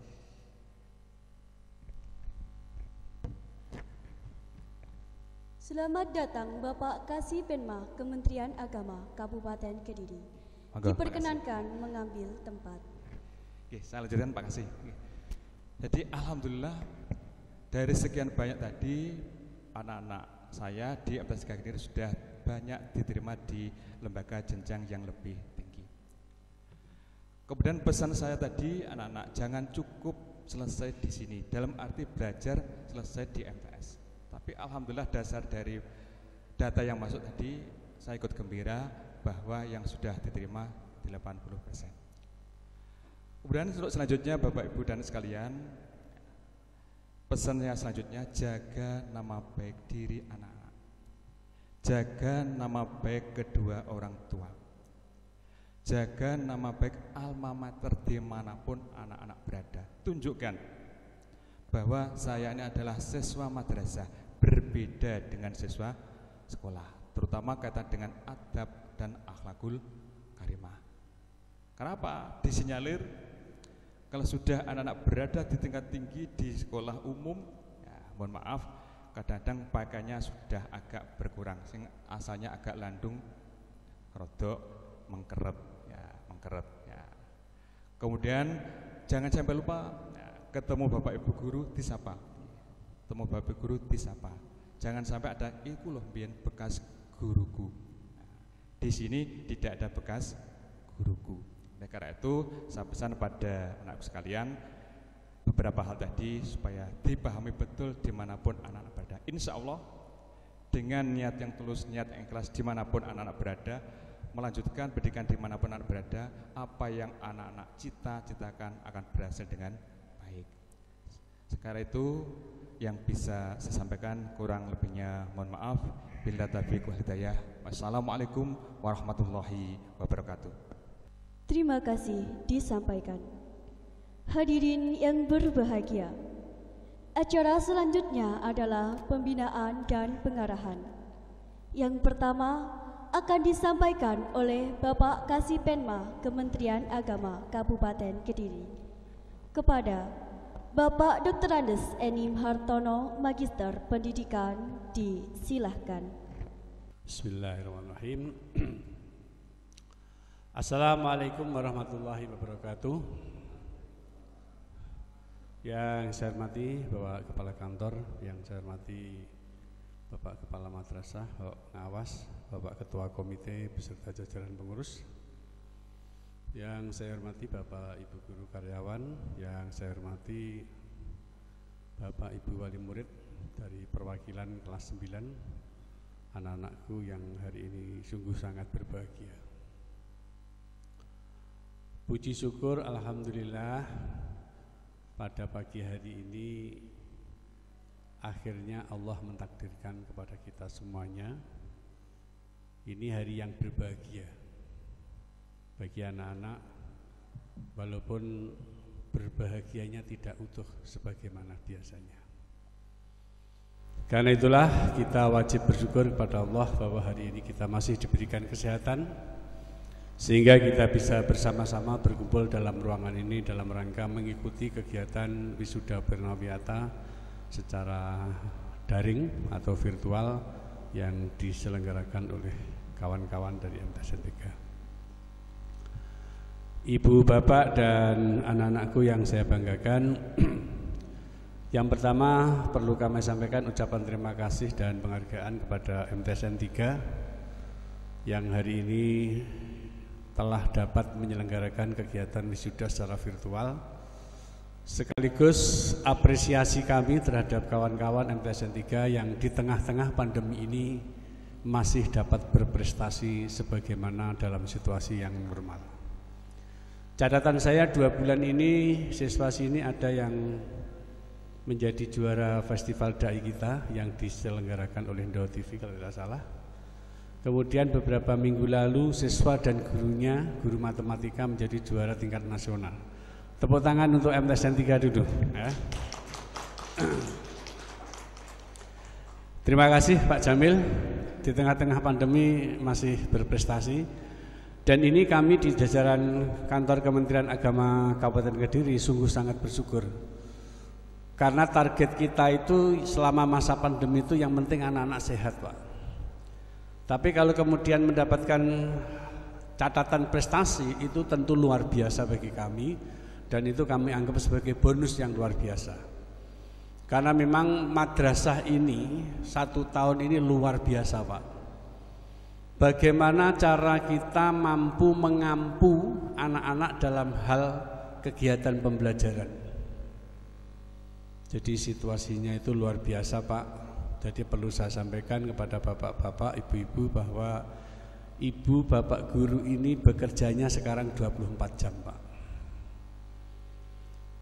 Selamat datang Bapak Kasih Penma Kementerian Agama Kabupaten Kediri. Monggo, Diperkenankan mengambil tempat. Oke, saya lanjutkan Pak Kasih. Jadi alhamdulillah dari sekian banyak tadi anak-anak saya di MTS Kediri sudah banyak diterima di lembaga jenjang yang lebih tinggi. Kemudian pesan saya tadi anak-anak jangan cukup selesai di sini, dalam arti belajar selesai di MTS. Tapi alhamdulillah dasar dari data yang masuk tadi saya ikut gembira bahwa yang sudah diterima 80%. Kemudian untuk selanjutnya Bapak Ibu dan sekalian, pesannya selanjutnya jaga nama baik diri anak-anak. Jaga nama baik kedua orang tua. Jaga nama baik alma mater dimanapun anak-anak berada. Tunjukkan bahwa saya ini adalah siswa madrasah, berbeda dengan siswa sekolah, terutama kaitan dengan adab dan akhlakul karimah. Kenapa? Disinyalir kalau sudah anak-anak berada di tingkat tinggi di sekolah umum, ya, mohon maaf, kadang-kadang pakaiannya sudah agak berkurang, sing asalnya agak landung, rodok, mengkeret, ya. Kemudian jangan sampai lupa ketemu Bapak Ibu guru disapa. Ketemu Bapak Ibu guru disapa. Jangan sampai ada iku loh mbiyen bekas guruku. Di sini tidak ada bekas guruku. Oleh karena itu saya pesan pada anak sekalian beberapa hal tadi supaya dipahami betul dimanapun anak-anak berada. Insya Allah dengan niat yang tulus, niat yang ikhlas dimanapun anak-anak berada, melanjutkan pendidikan dimanapun anak berada, apa yang anak-anak cita-citakan akan berhasil dengan baik. Sekarang itu yang bisa saya sampaikan, kurang lebihnya mohon maaf. Bila taufiq wal hidayah. Wassalamualaikum warahmatullahi wabarakatuh. Terima kasih disampaikan. Hadirin yang berbahagia, acara selanjutnya adalah pembinaan dan pengarahan. Yang pertama akan disampaikan oleh Bapak Kasih Penma Kementerian Agama Kabupaten Kediri kepada Bapak Dr. Andes Enim Hartono, Magister Pendidikan, disilahkan. Bismillahirrahmanirrahim. Assalamualaikum warahmatullahi wabarakatuh. Yang saya hormati Bapak Kepala Kantor, yang saya hormati Bapak Kepala Madrasah, Bapak Pengawas, Bapak Ketua Komite beserta jajaran pengurus, yang saya hormati Bapak Ibu Guru Karyawan, yang saya hormati Bapak Ibu Wali Murid dari perwakilan kelas 9, anak-anakku yang hari ini sungguh sangat berbahagia. Puji syukur alhamdulillah pada pagi hari ini akhirnya Allah mentakdirkan kepada kita semuanya ini hari yang berbahagia bagi anak-anak, walaupun berbahagianya tidak utuh sebagaimana biasanya. Karena itulah kita wajib bersyukur kepada Allah bahwa hari ini kita masih diberikan kesehatan, sehingga kita bisa bersama-sama berkumpul dalam ruangan ini dalam rangka mengikuti kegiatan wisuda Purnawiyata secara daring atau virtual yang diselenggarakan oleh kawan-kawan dari MTS N3. Ibu, bapak, dan anak-anakku yang saya banggakan, yang pertama perlu kami sampaikan ucapan terima kasih dan penghargaan kepada MTS N3 yang hari ini telah dapat menyelenggarakan kegiatan wisuda secara virtual, sekaligus apresiasi kami terhadap kawan-kawan MTS N3 yang di tengah-tengah pandemi ini masih dapat berprestasi sebagaimana dalam situasi yang normal. Catatan saya 2 bulan ini siswa sini ada yang menjadi juara festival dai kita yang diselenggarakan oleh Indo TV kalau tidak salah. Kemudian beberapa minggu lalu siswa dan gurunya, guru matematika menjadi juara tingkat nasional. Tepuk tangan untuk MTSN 3 dulu ya. Terima kasih Pak Jamil, di tengah-tengah pandemi masih berprestasi. Dan ini kami di jajaran kantor Kementerian Agama Kabupaten Kediri sungguh sangat bersyukur. Karena target kita itu selama masa pandemi itu yang penting anak-anak sehat, Pak. Tapi kalau kemudian mendapatkan catatan prestasi itu tentu luar biasa bagi kami, dan itu kami anggap sebagai bonus yang luar biasa. Karena memang madrasah ini 1 tahun ini luar biasa, Pak. Bagaimana cara kita mampu mengampu anak-anak dalam hal kegiatan pembelajaran. Jadi situasinya itu luar biasa, Pak. Jadi perlu saya sampaikan kepada bapak-bapak, ibu-ibu bahwa ibu bapak guru ini bekerjanya sekarang 24 jam, Pak.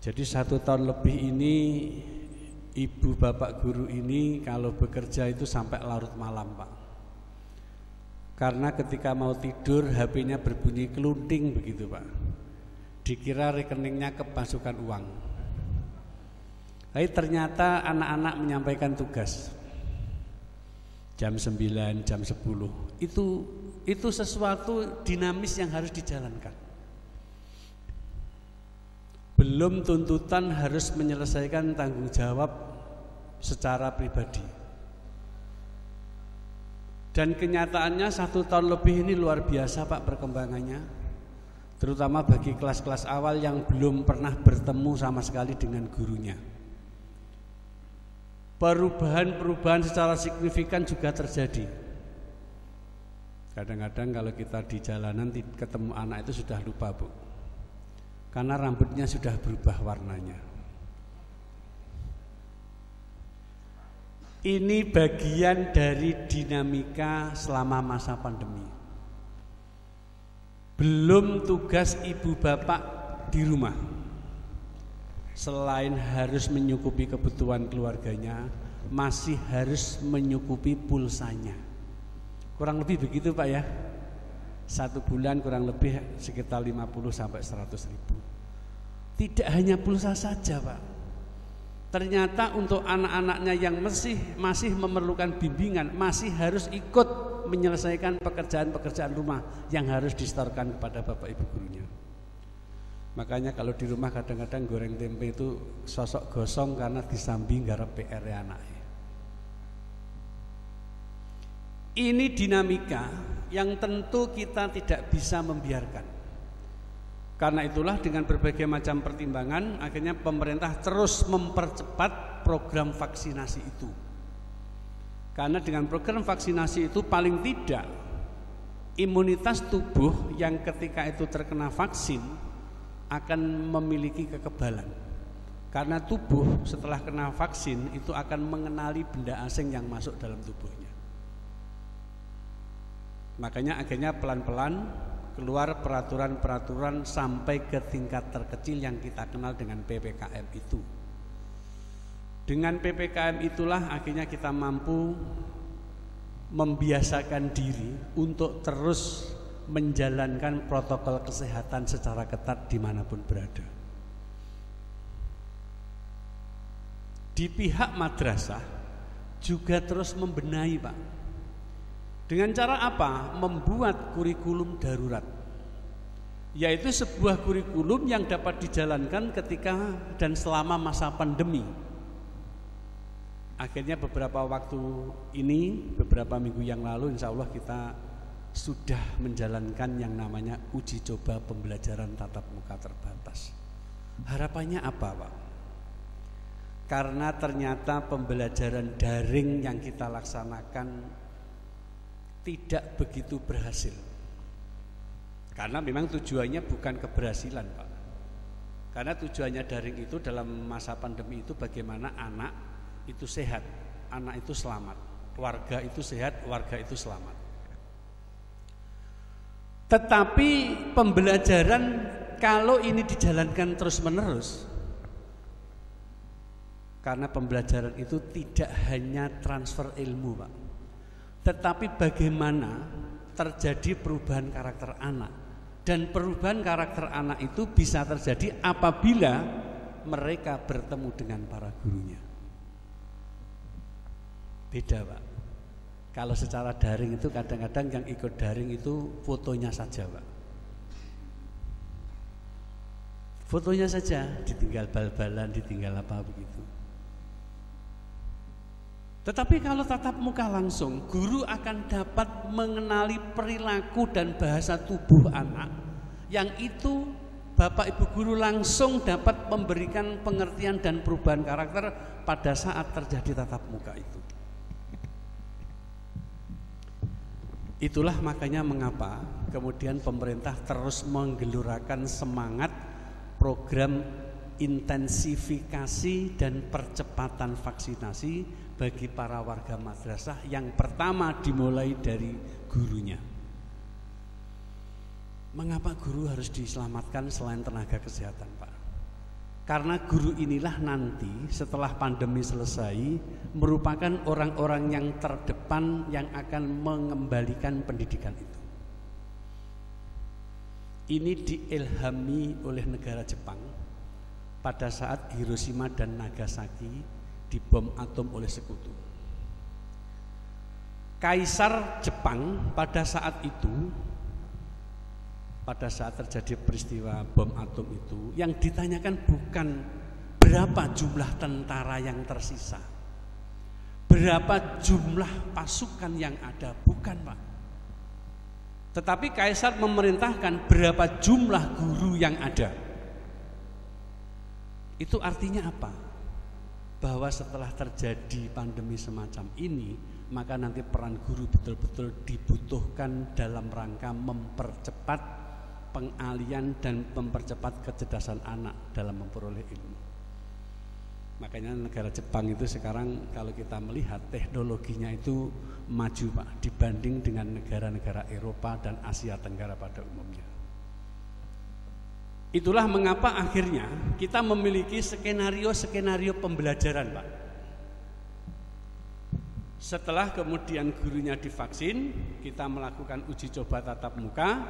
Jadi 1 tahun lebih ini ibu bapak guru ini kalau bekerja itu sampai larut malam, Pak. Karena ketika mau tidur HP-nya berbunyi kelunting begitu, Pak. Dikira rekeningnya kemasukan uang. Tapi ternyata anak-anak menyampaikan tugas jam 9, jam 10. Itu sesuatu dinamis yang harus dijalankan. Belum tuntutan harus menyelesaikan tanggung jawab secara pribadi. Dan kenyataannya 1 tahun lebih ini luar biasa, Pak, perkembangannya. Terutama bagi kelas-kelas awal yang belum pernah bertemu sama sekali dengan gurunya. Perubahan-perubahan secara signifikan juga terjadi. Kadang-kadang kalau kita di jalanan ketemu anak itu sudah lupa, Bu. Karena rambutnya sudah berubah warnanya. Ini bagian dari dinamika selama masa pandemi. Belum tugas ibu bapak di rumah. Selain harus menyukupi kebutuhan keluarganya, masih harus menyukupi pulsanya. Kurang lebih begitu, Pak, ya. 1 bulan kurang lebih sekitar 50 sampai 100 ribu. Tidak hanya pulsa saja, Pak. Ternyata untuk anak-anaknya yang masih memerlukan bimbingan, masih harus ikut menyelesaikan pekerjaan-pekerjaan rumah yang harus disetorkan kepada bapak ibu gurunya. Makanya kalau di rumah kadang-kadang goreng tempe itu sosok gosong karena disambi garap PR anaknya. Ini dinamika yang tentu kita tidak bisa membiarkan. Karena itulah dengan berbagai macam pertimbangan akhirnya pemerintah terus mempercepat program vaksinasi itu. Karena dengan program vaksinasi itu paling tidak imunitas tubuh yang ketika itu terkena vaksin akan memiliki kekebalan. Karena tubuh setelah kena vaksin itu akan mengenali benda asing yang masuk dalam tubuhnya. Makanya akhirnya pelan-pelan keluar peraturan-peraturan sampai ke tingkat terkecil yang kita kenal dengan PPKM itu. Dengan PPKM itulah akhirnya kita mampu membiasakan diri untuk terus menjalankan protokol kesehatan secara ketat dimanapun berada. Di pihak madrasah juga terus membenahi, Pak. Dengan cara apa? Membuat kurikulum darurat, yaitu sebuah kurikulum yang dapat dijalankan ketika dan selama masa pandemi. Akhirnya beberapa waktu ini, beberapa minggu yang lalu insya Allah kita sudah menjalankan yang namanya uji coba pembelajaran tatap muka terbatas. Harapannya apa, Pak? Karena ternyata pembelajaran daring yang kita laksanakan tidak begitu berhasil. Karena memang tujuannya bukan keberhasilan, Pak. Karena tujuannya daring itu dalam masa pandemi itu bagaimana anak itu sehat, anak itu selamat, warga itu sehat, warga itu selamat. Tetapi pembelajaran kalau ini dijalankan terus-menerus, karena pembelajaran itu tidak hanya transfer ilmu, Pak, tetapi bagaimana terjadi perubahan karakter anak. Dan perubahan karakter anak itu bisa terjadi apabila mereka bertemu dengan para gurunya. Beda, Pak. Kalau secara daring itu kadang-kadang yang ikut daring itu fotonya saja, Pak. Fotonya saja, ditinggal bal-balan, ditinggal apa begitu. Tetapi kalau tatap muka langsung, guru akan dapat mengenali perilaku dan bahasa tubuh anak, yang itu Bapak Ibu guru langsung dapat memberikan pengertian dan perubahan karakter pada saat terjadi tatap muka itu. Itulah makanya mengapa kemudian pemerintah terus menggelurakan semangat program intensifikasi dan percepatan vaksinasi bagi para warga madrasah, yang pertama dimulai dari gurunya. Mengapa guru harus diselamatkan selain tenaga kesehatan, Pak? Karena guru inilah nanti setelah pandemi selesai merupakan orang-orang yang terdepan yang akan mengembalikan pendidikan itu. Ini diilhami oleh negara Jepang pada saat Hiroshima dan Nagasaki dibom atom oleh sekutu. Kaisar Jepang pada saat itu, pada saat terjadi peristiwa bom atom itu, yang ditanyakan bukan berapa jumlah tentara yang tersisa, berapa jumlah pasukan yang ada, bukan, Pak. Tetapi Kaisar memerintahkan berapa jumlah guru yang ada. Itu artinya apa? Bahwa setelah terjadi pandemi semacam ini, maka nanti peran guru betul-betul dibutuhkan dalam rangka mempercepat pengalian dan mempercepat kecerdasan anak dalam memperoleh ilmu. Makanya negara Jepang itu sekarang kalau kita melihat teknologinya itu maju, Pak, dibanding dengan negara-negara Eropa dan Asia Tenggara pada umumnya. Itulah mengapa akhirnya kita memiliki skenario-skenario pembelajaran, Pak. Setelah kemudian gurunya divaksin, kita melakukan uji coba tatap muka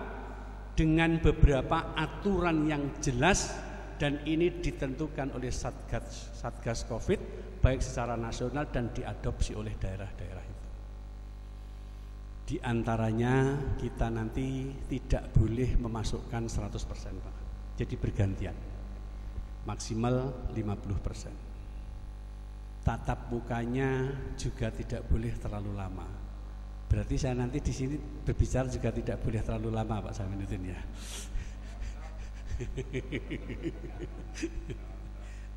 dengan beberapa aturan yang jelas, dan ini ditentukan oleh Satgas Covid baik secara nasional dan diadopsi oleh daerah-daerah itu. Di antaranya kita nanti tidak boleh memasukkan 100%, Pak. Jadi bergantian, maksimal 50%. Tatap mukanya juga tidak boleh terlalu lama. Berarti saya nanti di sini berbicara juga tidak boleh terlalu lama, Pak Zaminuddin, ya.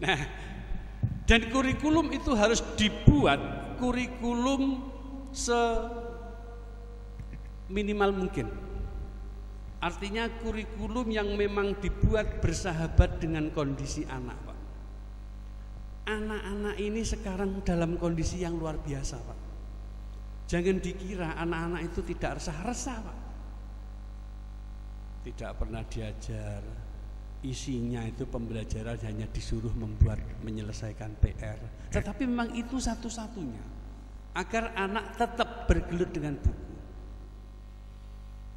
Nah, dan kurikulum itu harus dibuat kurikulum seminimal mungkin. Artinya kurikulum yang memang dibuat bersahabat dengan kondisi anak, Pak. Anak-anak ini sekarang dalam kondisi yang luar biasa, Pak. Jangan dikira anak-anak itu tidak resah-resah, Pak. Tidak pernah diajar, isinya itu pembelajaran hanya disuruh menyelesaikan PR. Tetapi memang itu satu-satunya agar anak tetap bergelut dengan buku.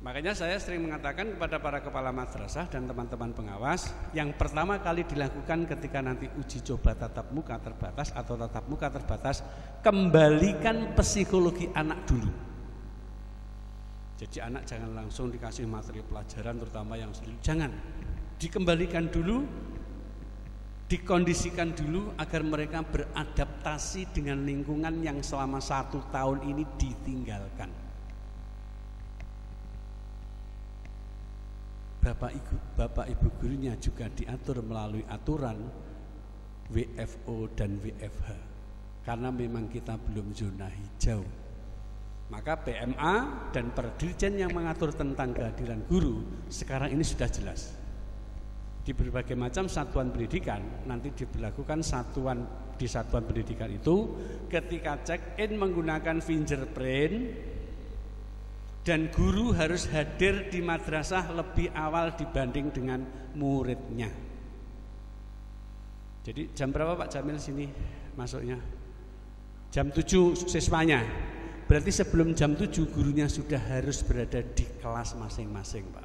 Makanya saya sering mengatakan kepada para kepala madrasah dan teman-teman pengawas, yang pertama kali dilakukan ketika nanti uji coba tatap muka terbatas atau tatap muka terbatas, kembalikan psikologi anak dulu. Jadi anak jangan langsung dikasih materi pelajaran terutama yang sulit, jangan. Dikembalikan dulu, dikondisikan dulu agar mereka beradaptasi dengan lingkungan yang selama 1 tahun ini ditinggalkan. Bapak Ibu gurunya juga diatur melalui aturan WFO dan WFH, karena memang kita belum zona hijau. Maka PMA dan Perdirjen yang mengatur tentang kehadiran guru sekarang ini sudah jelas. Di berbagai macam satuan pendidikan nanti diberlakukan di satuan pendidikan itu ketika check-in menggunakan fingerprint, dan guru harus hadir di madrasah lebih awal dibanding dengan muridnya. Jadi jam berapa Pak Jamil sini masuknya? Jam 7 siswanya. berarti sebelum jam 7 gurunya sudah harus berada di kelas masing-masing, Pak.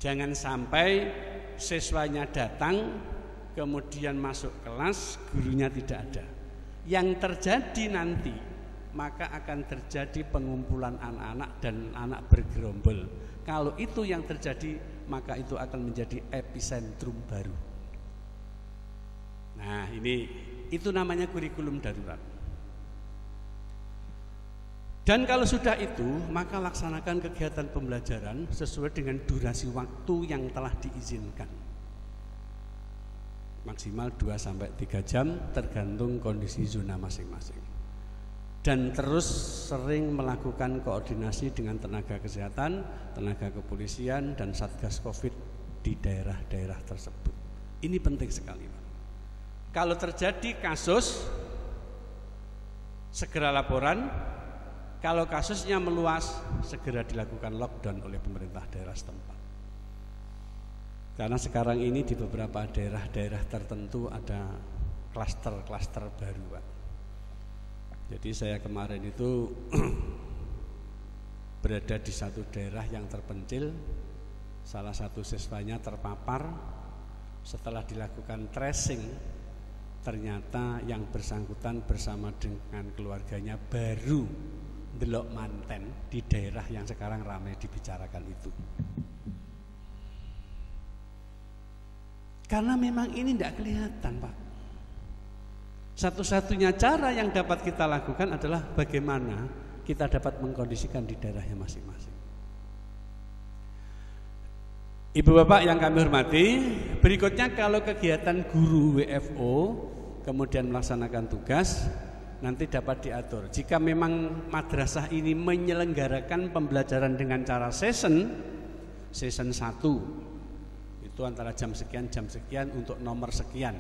Jangan sampai siswanya datang kemudian masuk kelas gurunya tidak ada. Yang terjadi nanti maka akan terjadi pengumpulan anak-anak dan anak bergerombol. Kalau itu yang terjadi, maka itu akan menjadi epicentrum baru. Nah, itu namanya kurikulum darurat. Dan kalau sudah itu, maka laksanakan kegiatan pembelajaran sesuai dengan durasi waktu yang telah diizinkan. Maksimal 2-3 jam tergantung kondisi zona masing-masing. Dan terus sering melakukan koordinasi dengan tenaga kesehatan, tenaga kepolisian, dan Satgas Covid di daerah-daerah tersebut. Ini penting sekali, Pak. Kalau terjadi kasus, segera laporan. Kalau kasusnya meluas, segera dilakukan lockdown oleh pemerintah daerah setempat. Karena sekarang ini di beberapa daerah-daerah tertentu ada klaster-klaster baru, Pak. Jadi saya kemarin itu berada di satu daerah yang terpencil, salah satu siswanya terpapar. Setelah dilakukan tracing, ternyata yang bersangkutan bersama dengan keluarganya baru delok manten di daerah yang sekarang ramai dibicarakan itu. Karena memang ini tidak kelihatan, Pak. Satu-satunya cara yang dapat kita lakukan adalah bagaimana kita dapat mengkondisikan di daerahnya masing-masing. Ibu bapak yang kami hormati, berikutnya kalau kegiatan guru WFO kemudian melaksanakan tugas, nanti dapat diatur. Jika memang madrasah ini menyelenggarakan pembelajaran dengan cara season 1 itu antara jam sekian untuk nomor sekian,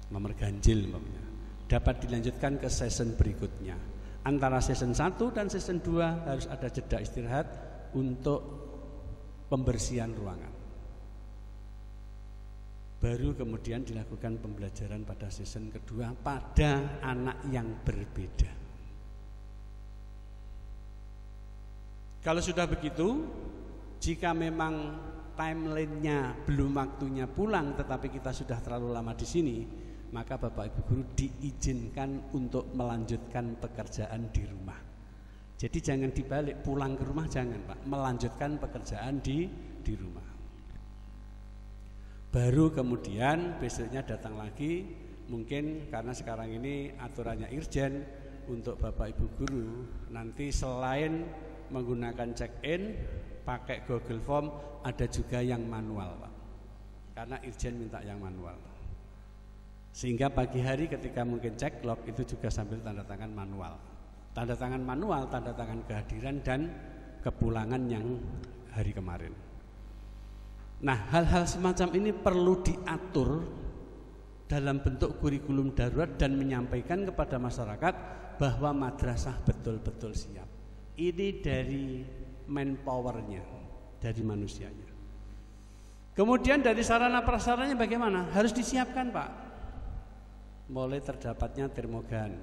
nomor ganjil umpamanya, dapat dilanjutkan ke season berikutnya. Antara season 1 dan season 2 harus ada jeda istirahat untuk pembersihan ruangan. Baru kemudian dilakukan pembelajaran pada season kedua pada anak yang berbeda. Kalau sudah begitu, jika memang timeline-nya belum waktunya pulang tetapi kita sudah terlalu lama di sini, maka Bapak Ibu guru diizinkan untuk melanjutkan pekerjaan di rumah. Jadi jangan dibalik, pulang ke rumah jangan, Pak, melanjutkan pekerjaan di rumah. Baru kemudian besoknya datang lagi, mungkin karena sekarang ini aturannya irjen, untuk Bapak Ibu guru nanti selain menggunakan check-in pakai Google Form, ada juga yang manual, Pak. Karena irjen minta yang manual. Sehingga pagi hari ketika mungkin cek log itu juga sambil tanda tangan manual. Tanda tangan manual, tanda tangan kehadiran dan kepulangan yang hari kemarin. Nah, hal-hal semacam ini perlu diatur dalam bentuk kurikulum darurat dan menyampaikan kepada masyarakat bahwa madrasah betul-betul siap. Ini dari manpowernya, dari manusianya. Kemudian dari sarana prasarannya bagaimana? Harus disiapkan, Pak. Mulai terdapatnya termogan,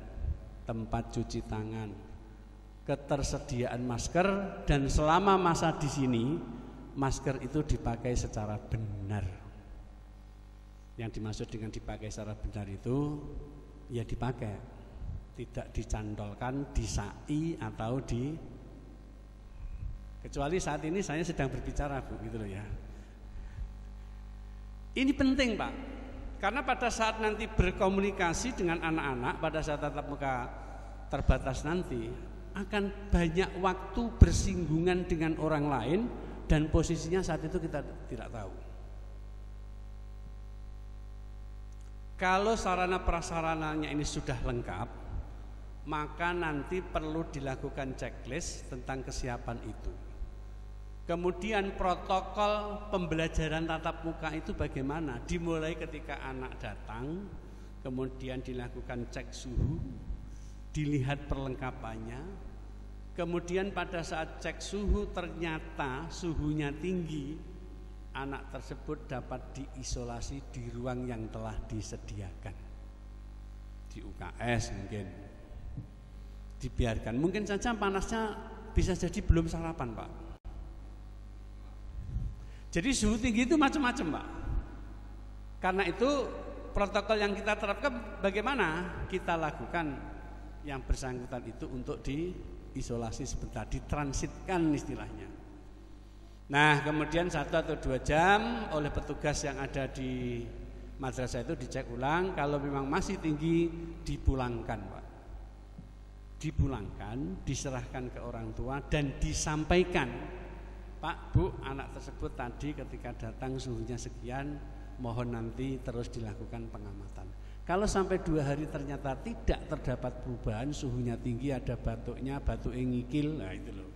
tempat cuci tangan, ketersediaan masker, dan selama masa di sini masker itu dipakai secara benar. Yang dimaksud dengan dipakai secara benar itu ya dipakai, tidak dicantolkan, disai atau kecuali saat ini saya sedang berbicara, Bu, gitu loh ya. Ini penting, Pak, karena pada saat nanti berkomunikasi dengan anak-anak pada saat tatap muka terbatas nanti akan banyak waktu bersinggungan dengan orang lain dan posisinya saat itu kita tidak tahu. Kalau sarana prasarananya ini sudah lengkap, maka nanti perlu dilakukan checklist tentang kesiapan itu. Kemudian protokol pembelajaran tatap muka itu bagaimana? Dimulai ketika anak datang, kemudian dilakukan cek suhu, dilihat perlengkapannya, kemudian pada saat cek suhu ternyata suhunya tinggi, anak tersebut dapat diisolasi di ruang yang telah disediakan di UKS mungkin. dibiarkan. Mungkin saja panasnya bisa jadi belum sarapan, Pak. Jadi suhu tinggi itu macam-macam, Pak. Karena itu protokol yang kita terapkan bagaimana kita lakukan yang bersangkutan itu untuk diisolasi sebentar, ditransitkan istilahnya. Nah, kemudian 1 atau 2 jam oleh petugas yang ada di madrasah itu dicek ulang. Kalau memang masih tinggi, dipulangkan, Pak. Dipulangkan, diserahkan ke orang tua dan disampaikan, Pak, Bu, anak tersebut tadi ketika datang suhunya sekian, mohon nanti terus dilakukan pengamatan. Kalau sampai 2 hari ternyata tidak terdapat perubahan, suhunya tinggi, ada batuknya, batuknya ngikil, nah itu loh,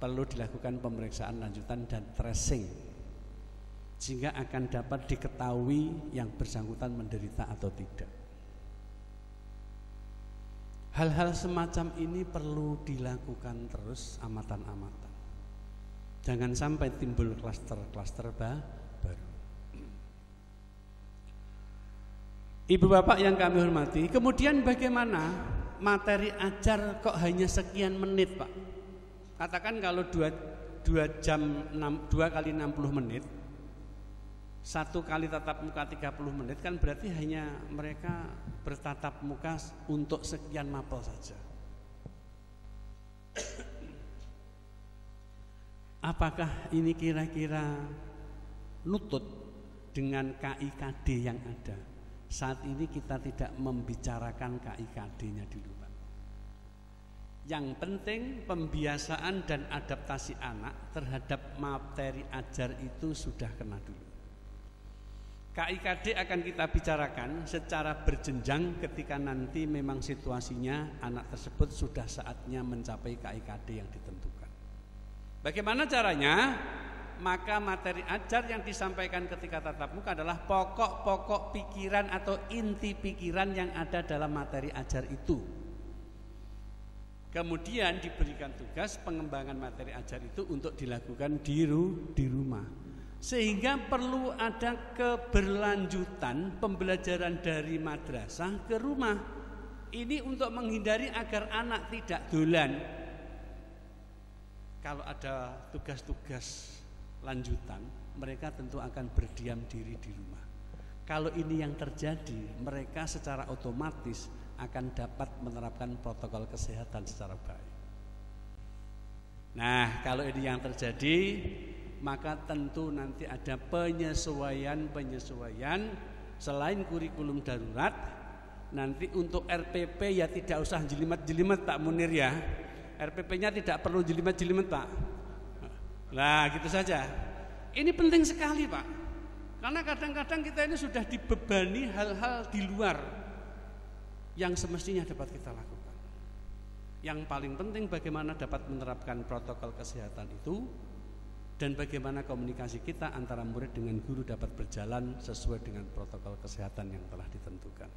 perlu dilakukan pemeriksaan lanjutan dan tracing, sehingga akan dapat diketahui yang bersangkutan menderita atau tidak. Hal-hal semacam ini perlu dilakukan terus, amatan-amatan. Jangan sampai timbul klaster-klaster baru. Ibu bapak yang kami hormati, kemudian bagaimana materi ajar kok hanya sekian menit, Pak? Katakan kalau 2 kali 60 menit, 1 kali tatap muka 30 menit, kan berarti hanya mereka bertatap muka untuk sekian mapel saja. Apakah ini kira-kira nutut dengan KIKD yang ada? Saat ini kita tidak membicarakan KIKD-nya dulu, Pak. Yang penting pembiasaan dan adaptasi anak terhadap materi ajar itu sudah kena dulu. KIKD akan kita bicarakan secara berjenjang ketika nanti memang situasinya anak tersebut sudah saatnya mencapai KIKD yang ditentukan. Bagaimana caranya? Maka materi ajar yang disampaikan ketika tatap muka adalah pokok-pokok pikiran atau inti pikiran yang ada dalam materi ajar itu. Kemudian diberikan tugas pengembangan materi ajar itu untuk dilakukan di rumah. Sehingga perlu ada keberlanjutan pembelajaran dari madrasah ke rumah. Ini untuk menghindari agar anak tidak dolan. Kalau ada tugas-tugas lanjutan, mereka tentu akan berdiam diri di rumah. Kalau ini yang terjadi, mereka secara otomatis akan dapat menerapkan protokol kesehatan secara baik. Nah, kalau ini yang terjadi, maka tentu nanti ada penyesuaian selain kurikulum darurat. Nanti untuk RPP ya tidak usah jelimet-jelimet, Pak Munir ya. RPP-nya tidak perlu jelimet-jelimet, Pak. Nah, gitu saja. Ini penting sekali, Pak. Karena kadang-kadang kita ini sudah dibebani hal-hal di luar yang semestinya dapat kita lakukan. Yang paling penting bagaimana dapat menerapkan protokol kesehatan itu, dan bagaimana komunikasi kita antara murid dengan guru dapat berjalan sesuai dengan protokol kesehatan yang telah ditentukan.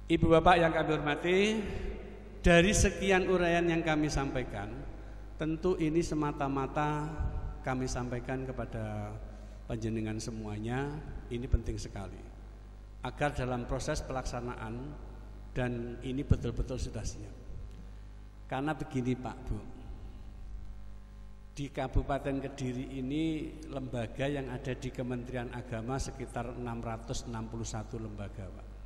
Ibu bapak yang kami hormati, dari sekian uraian yang kami sampaikan, tentu ini semata-mata kami sampaikan kepada panjenengan semuanya. Ini penting sekali agar dalam proses pelaksanaan dan ini betul-betul sudah siap. Karena begini Pak Bu, di Kabupaten Kediri ini lembaga yang ada di Kementerian Agama sekitar 661 lembaga, Pak.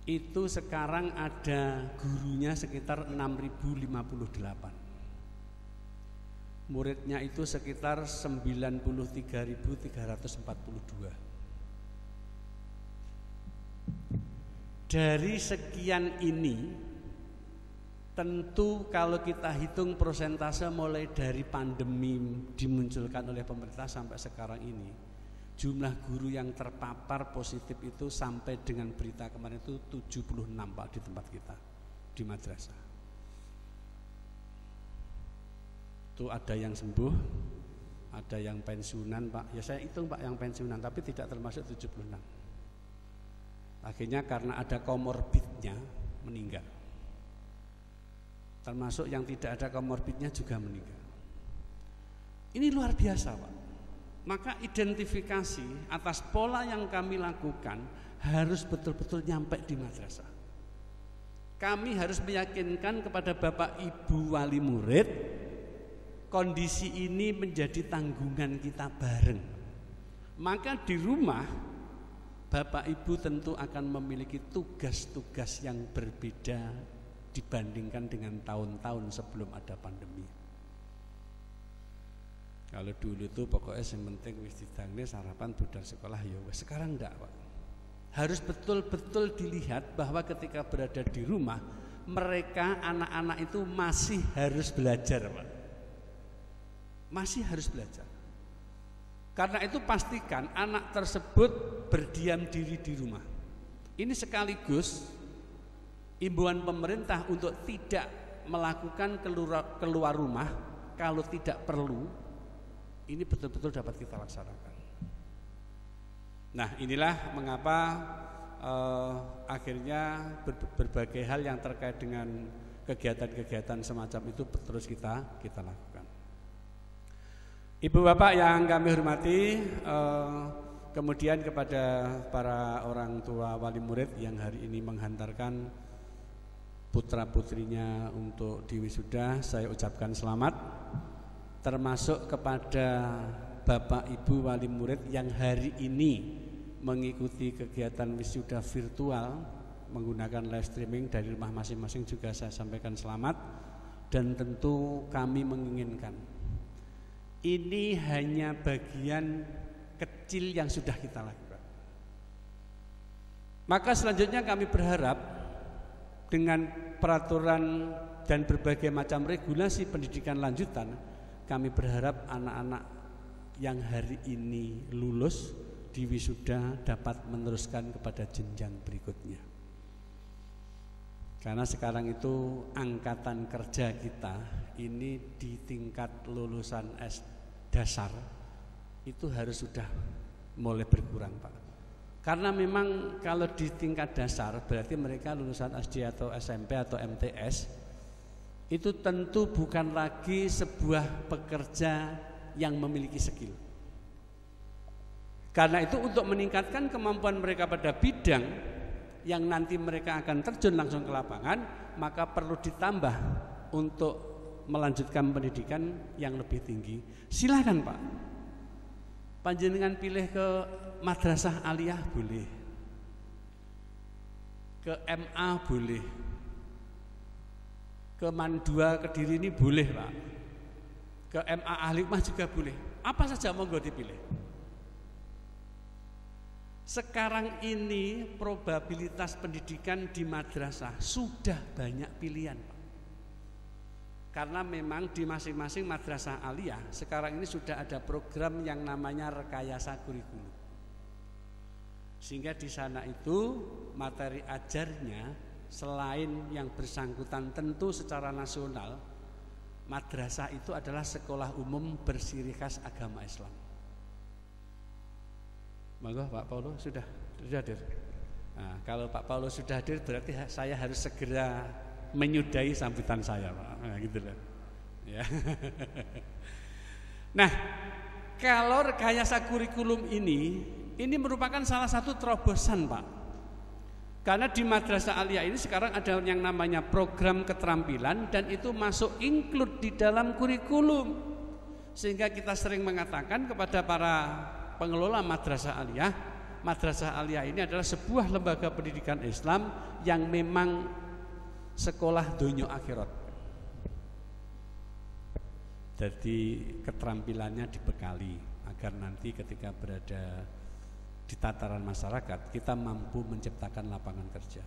Itu sekarang ada gurunya sekitar 6.058. Muridnya itu sekitar 93.342. Dari sekian ini, tentu kalau kita hitung persentase mulai dari pandemi dimunculkan oleh pemerintah sampai sekarang ini, jumlah guru yang terpapar positif itu sampai dengan berita kemarin itu 76 Pak di tempat kita, di madrasah. Itu ada yang sembuh, ada yang pensiunan Pak. Ya saya hitung Pak yang pensiunan, tapi tidak termasuk 76. Akhirnya karena ada komorbidnya meninggal. Termasuk yang tidak ada komorbidnya juga meninggal. Ini luar biasa Pak. Maka identifikasi atas pola yang kami lakukan harus betul-betul nyampe di madrasah. Kami harus meyakinkan kepada Bapak Ibu wali murid, kondisi ini menjadi tanggungan kita bareng. Maka di rumah Bapak Ibu tentu akan memiliki tugas-tugas yang berbeda dibandingkan dengan tahun-tahun sebelum ada pandemi. Kalau dulu tuh pokoknya yang penting wis didangne sarapan budal sekolah ya wis. Sekarang enggak, Pak. Harus betul-betul dilihat bahwa ketika berada di rumah mereka anak-anak itu masih harus belajar, Pak. Masih harus belajar. Karena itu pastikan anak tersebut berdiam diri di rumah. Ini sekaligus imbauan pemerintah untuk tidak melakukan keluar rumah kalau tidak perlu. Ini betul-betul dapat kita laksanakan. Nah, inilah mengapa akhirnya berbagai hal yang terkait dengan kegiatan-kegiatan semacam itu terus kita lakukan. Ibu bapak yang kami hormati, kemudian kepada para orang tua wali murid yang hari ini menghantarkan putra putrinya untuk diwisuda, saya ucapkan selamat. Termasuk kepada bapak ibu wali murid yang hari ini mengikuti kegiatan wisuda virtual menggunakan live streaming dari rumah masing-masing, juga saya sampaikan selamat. Dan tentu kami menginginkan ini hanya bagian kecil yang sudah kita lakukan. Maka selanjutnya kami berharap dengan peraturan dan berbagai macam regulasi pendidikan lanjutan, kami berharap anak-anak yang hari ini lulus di wisuda dapat meneruskan kepada jenjang berikutnya. Karena sekarang itu angkatan kerja kita ini di tingkat lulusan dasar itu harus sudah mulai berkurang, Pak. Karena memang kalau di tingkat dasar berarti mereka lulusan SD atau SMP atau MTS, itu tentu bukan lagi sebuah pekerja yang memiliki skill. Karena itu untuk meningkatkan kemampuan mereka pada bidang yang nanti mereka akan terjun langsung ke lapangan, maka perlu ditambah untuk melanjutkan pendidikan yang lebih tinggi. Silakan, Pak. Panjenengan pilih ke madrasah aliyah boleh, ke MA boleh, ke Mandua Kediri ini boleh, Pak. Ke MA Ahlikmah juga boleh. Apa saja monggo dipilih. Sekarang ini probabilitas pendidikan di madrasah sudah banyak pilihan, Pak. Karena memang di masing-masing madrasah aliyah sekarang ini sudah ada program yang namanya rekayasa kurikulum. Sehingga di sana itu materi ajarnya selain yang bersangkutan tentu secara nasional, madrasah itu adalah sekolah umum bersiri khas agama Islam. Monggo Pak Paulo sudah hadir. Nah, kalau Pak Paulo sudah hadir berarti saya harus segera menyudahi sambutan saya, Pak. Nah, gitu loh. Ya. Nah, kalau rekayasa kurikulum ini merupakan salah satu terobosan, Pak. Karena di madrasah aliyah ini sekarang ada yang namanya program keterampilan dan itu masuk include di dalam kurikulum. Sehingga kita sering mengatakan kepada para pengelola madrasah aliyah ini adalah sebuah lembaga pendidikan Islam yang memang sekolah dunia akhirat. Jadi keterampilannya dibekali agar nanti ketika berada di tataran masyarakat kita mampu menciptakan lapangan kerja.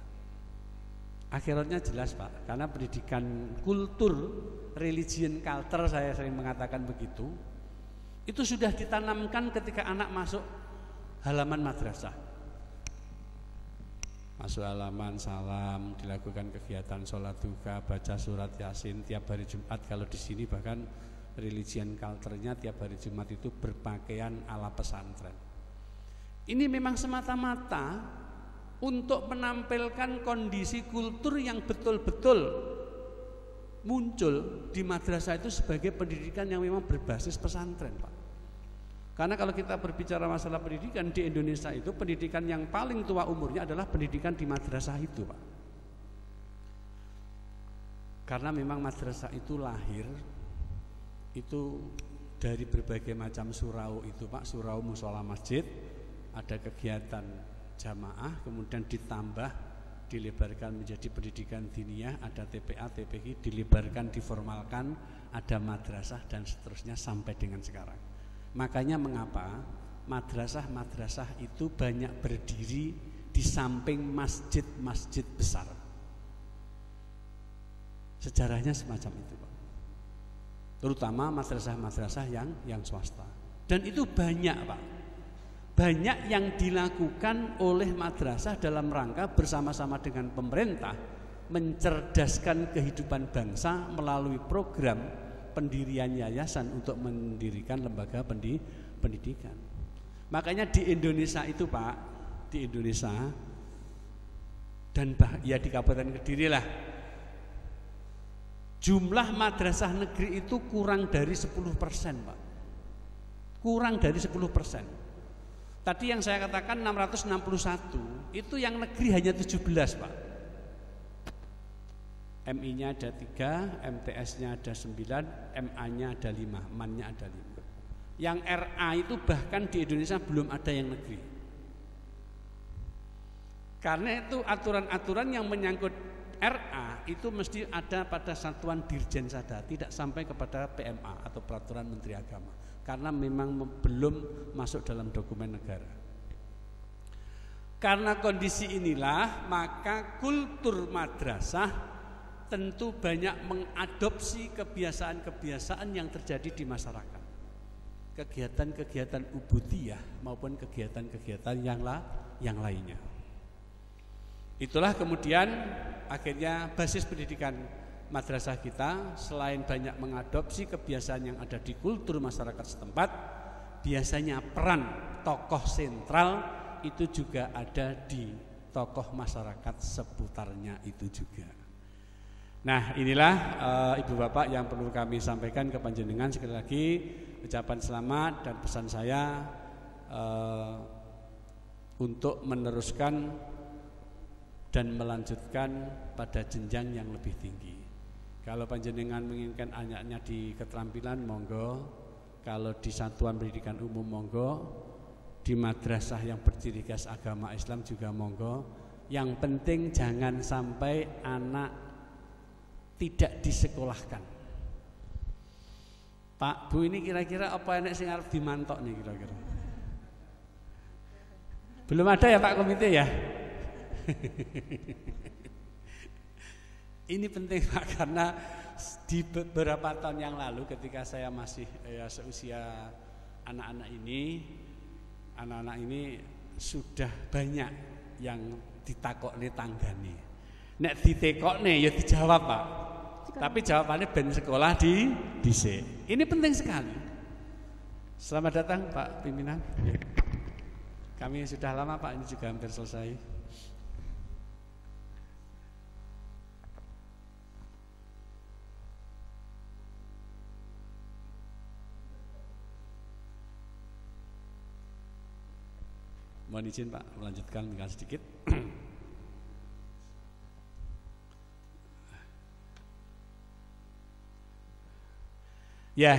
Akhiratnya jelas, Pak, karena pendidikan kultur, religion culture, saya sering mengatakan begitu, itu sudah ditanamkan ketika anak masuk halaman madrasah. Masuk halaman, salam, dilakukan kegiatan sholat duha, baca surat yasin tiap hari Jumat. Kalau di sini bahkan religion culture-nya tiap hari Jumat itu berpakaian ala pesantren. Ini memang semata-mata untuk menampilkan kondisi kultur yang betul-betul muncul di madrasah itu sebagai pendidikan yang memang berbasis pesantren, Pak. Karena kalau kita berbicara masalah pendidikan di Indonesia itu, pendidikan yang paling tua umurnya adalah pendidikan di madrasah itu, Pak. Karena memang madrasah itu lahir itu dari berbagai macam surau itu, Pak. Surau musola masjid, ada kegiatan jamaah, kemudian ditambah dilebarkan menjadi pendidikan diniyah, ada TPA, TPQ, dilebarkan, diformalkan, ada madrasah dan seterusnya sampai dengan sekarang. Makanya mengapa madrasah-madrasah itu banyak berdiri di samping masjid-masjid besar. Sejarahnya semacam itu, Pak. Terutama madrasah-madrasah yang swasta. Dan itu banyak, Pak. Banyak yang dilakukan oleh madrasah dalam rangka bersama-sama dengan pemerintah mencerdaskan kehidupan bangsa melalui program pendirian yayasan untuk mendirikan lembaga pendidikan. Makanya di Indonesia itu, Pak, di Indonesia dan ya di Kabupaten Kediri lah, jumlah madrasah negeri itu kurang dari 10%, Pak. Kurang dari 10%. Tadi yang saya katakan 661, itu yang negeri hanya 17, Pak. MI-nya ada 3, MTS-nya ada 9, MA-nya ada 5, MAN-nya ada 5. Yang RA itu bahkan di Indonesia belum ada yang negeri. Karena itu aturan-aturan yang menyangkut RA itu mesti ada pada satuan dirjen saja, tidak sampai kepada PMA atau peraturan Menteri Agama. Karena memang belum masuk dalam dokumen negara. Karena kondisi inilah, maka kultur madrasah tentu banyak mengadopsi kebiasaan-kebiasaan yang terjadi di masyarakat. Kegiatan-kegiatan ubudiyah maupun kegiatan-kegiatan yang lainnya. Itulah kemudian akhirnya basis pendidikan madrasah kita selain banyak mengadopsi kebiasaan yang ada di kultur masyarakat setempat, biasanya peran tokoh sentral itu juga ada di tokoh masyarakat seputarnya itu juga. Nah, inilah Ibu Bapak yang perlu kami sampaikan ke panjenengan. Sekali lagi ucapan selamat dan pesan saya untuk meneruskan dan melanjutkan pada jenjang yang lebih tinggi. Kalau panjenengan menginginkan anaknya di keterampilan, monggo. Kalau di satuan pendidikan umum, monggo. Di madrasah yang berciri khas agama Islam juga monggo. Yang penting jangan sampai anak tidak disekolahkan. Pak, Bu, ini kira-kira apa enek sing arep dimantok nih kira-kira? Belum ada ya Pak Komite ya? Ini penting, Pak, karena di beberapa tahun yang lalu ketika saya masih seusia anak-anak ini sudah banyak yang ditakokne tanggane. Nek ditekokne ya dijawab, Pak. Tapi jawabannya ben sekolah di dhisik. Ini penting sekali. Selamat datang Pak pimpinan. Kami sudah lama, Pak, ini juga hampir selesai. Mohon izin, Pak, melanjutkan tinggal sedikit. Ya,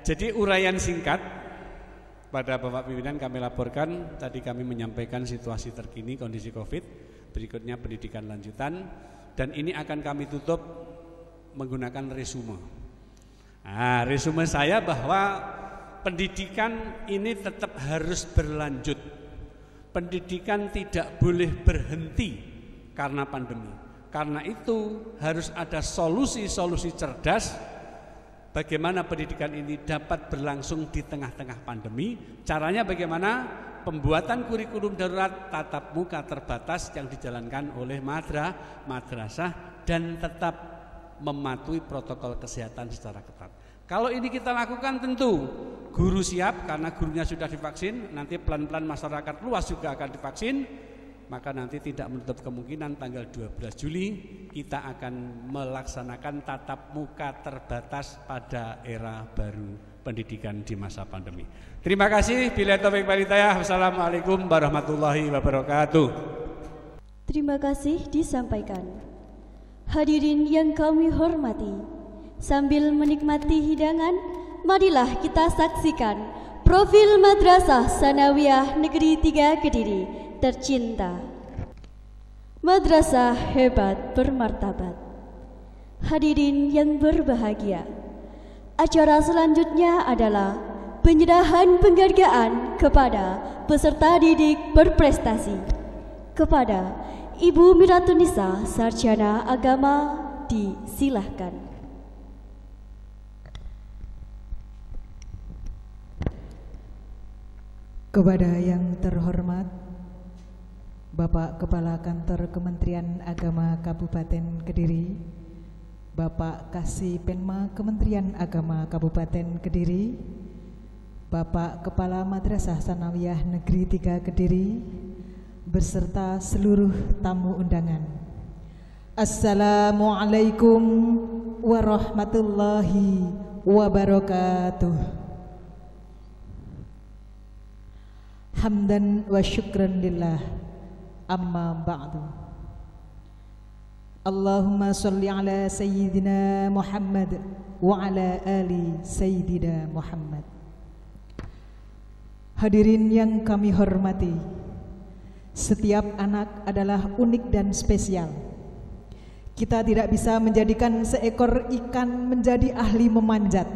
jadi uraian singkat pada Bapak pimpinan kami laporkan, tadi kami menyampaikan situasi terkini kondisi Covid, berikutnya pendidikan lanjutan, dan ini akan kami tutup menggunakan resume. Nah, resume saya bahwa pendidikan ini tetap harus berlanjut. Pendidikan tidak boleh berhenti karena pandemi. Karena itu harus ada solusi-solusi cerdas bagaimana pendidikan ini dapat berlangsung di tengah-tengah pandemi. Caranya bagaimana? Pembuatan kurikulum darurat tatap muka terbatas yang dijalankan oleh madrasah dan tetap mematuhi protokol kesehatan secara ketat. Kalau ini kita lakukan tentu guru siap karena gurunya sudah divaksin, nanti pelan-pelan masyarakat luas juga akan divaksin, maka nanti tidak menutup kemungkinan tanggal 12 Juli kita akan melaksanakan tatap muka terbatas pada era baru pendidikan di masa pandemi. Terima kasih. Billahi taufiq wal hidayah. Wassalamualaikum warahmatullahi wabarakatuh. Terima kasih disampaikan. Hadirin yang kami hormati, sambil menikmati hidangan, marilah kita saksikan profil Madrasah Sanawiyah Negeri 3 Kediri tercinta. Madrasah hebat bermartabat. Hadirin yang berbahagia, acara selanjutnya adalah penyerahan penghargaan kepada peserta didik berprestasi. Kepada Ibu Miratunisa, Sarjana Agama, disilahkan. Kepada yang terhormat Bapak Kepala Kantor Kementerian Agama Kabupaten Kediri, Bapak Kasih Penma Kementerian Agama Kabupaten Kediri, Bapak Kepala Madrasah Sanawiyah Negeri 3 Kediri, beserta seluruh tamu undangan. Assalamualaikum warahmatullahi wabarakatuh. Hamdan wa syukran lillah, amma ba'du. Allahumma salli ala Sayyidina Muhammad wa ala ali Sayyidina Muhammad. Hadirin yang kami hormati, setiap anak adalah unik dan spesial. Kita tidak bisa menjadikan seekor ikan menjadi ahli memanjat.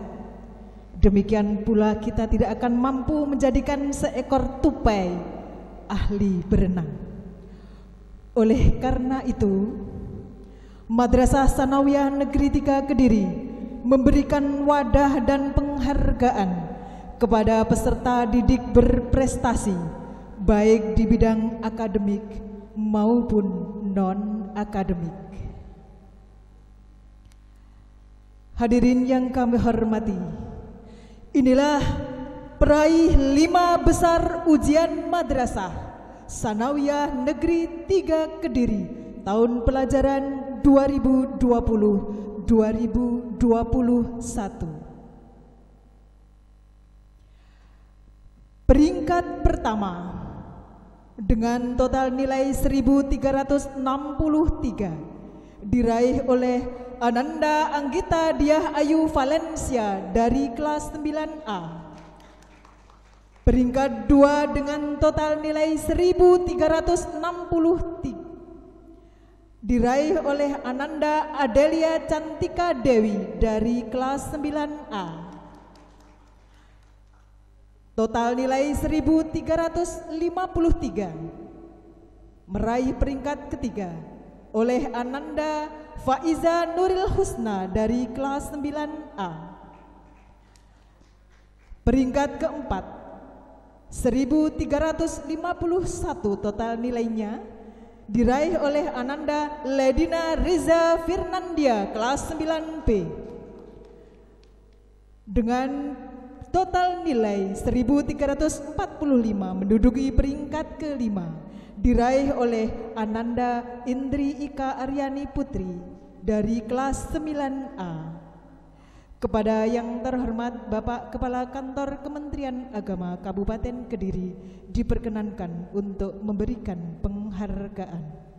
Demikian pula kita tidak akan mampu menjadikan seekor tupai ahli berenang. Oleh karena itu, Madrasah Sanawiyah Negeri 3 Kediri memberikan wadah dan penghargaan kepada peserta didik berprestasi, baik di bidang akademik maupun non-akademik. Hadirin yang kami hormati, inilah peraih 5 besar ujian Madrasah Sanawiyah Negeri 3 Kediri tahun pelajaran 2020-2021. Peringkat pertama dengan total nilai 1363 diraih oleh Ananda Anggita Diah Ayu Valencia dari kelas 9A. Peringkat 2 dengan total nilai 1363 diraih oleh Ananda Adelia Cantika Dewi dari kelas 9A. Total nilai 1353 meraih peringkat ketiga oleh Ananda Faiza Nuril Husna dari kelas 9A. Peringkat keempat 1351 total nilainya diraih oleh Ananda Ledina Riza Firnandia kelas 9B dengan total nilai 1345 menduduki peringkat kelima, diraih oleh Ananda Indri Ika Aryani Putri dari kelas 9A. Kepada yang terhormat Bapak Kepala Kantor Kementerian Agama Kabupaten Kediri diperkenankan untuk memberikan penghargaan.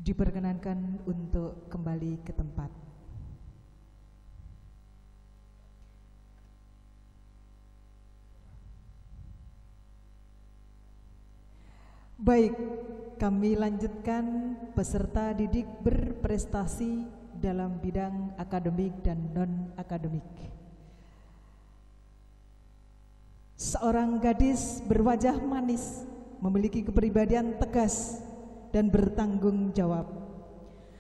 Diperkenankan untuk kembali ke tempat. Baik, kami lanjutkan peserta didik berprestasi dalam bidang akademik dan non-akademik. Seorang gadis berwajah manis, memiliki kepribadian tegas dan bertanggung jawab.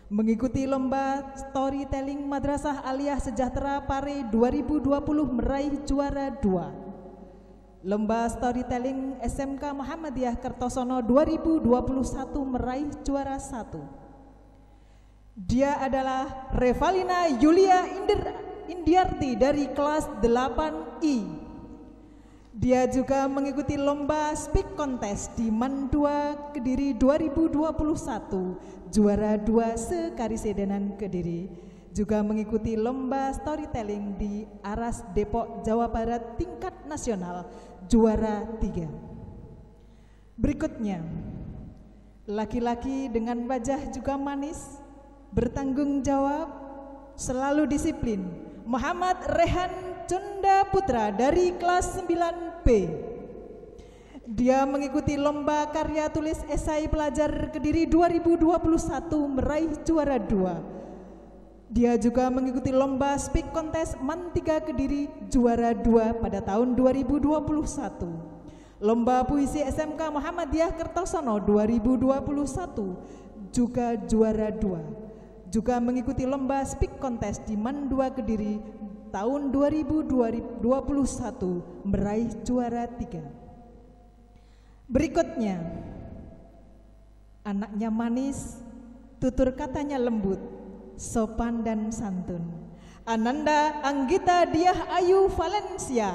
Mengikuti lomba storytelling Madrasah Aliyah Sejahtera Pare 2020 meraih juara 2. Lomba storytelling SMK Muhammadiyah Kertosono 2021 meraih juara 1. Dia adalah Revalina Yulia Indiarti dari kelas 8I. Dia juga mengikuti lomba speak contest di Mandua Kediri 2021, juara 2 sekarisedenan Kediri. Juga mengikuti lomba storytelling di Aras Depok, Jawa Barat tingkat nasional, juara 3. Berikutnya, laki-laki dengan wajah juga manis, bertanggung jawab, selalu disiplin, Muhammad Rehan Cunda Putra dari kelas 9B. Dia mengikuti lomba karya tulis esai pelajar Kediri 2021 meraih juara 2. Dia juga mengikuti lomba speak contest MAN 3 Kediri juara 2 pada tahun 2021. Lomba puisi SMK Muhammadiyah Kertosono 2021 juga juara 2. Juga mengikuti lomba speak contest di MAN 2 Kediri tahun 2021 meraih juara 3. Berikutnya, anaknya manis, tutur katanya lembut, sopan dan santun. Ananda Anggita Diah Ayu Valencia.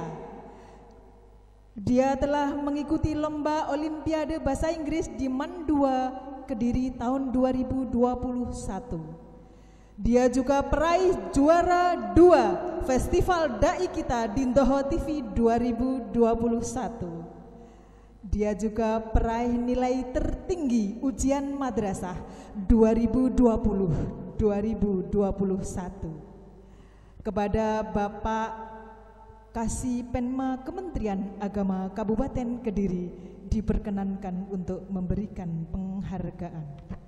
Dia telah mengikuti lomba Olimpiade Bahasa Inggris di MAN 2 Kediri tahun 2021. Dia juga peraih juara 2 Festival Dai Kita di Ndoho TV 2021. Dia juga peraih nilai tertinggi ujian madrasah 2021. Kepada Bapak Kasih Penma Kementerian Agama Kabupaten Kediri diperkenankan untuk memberikan penghargaan.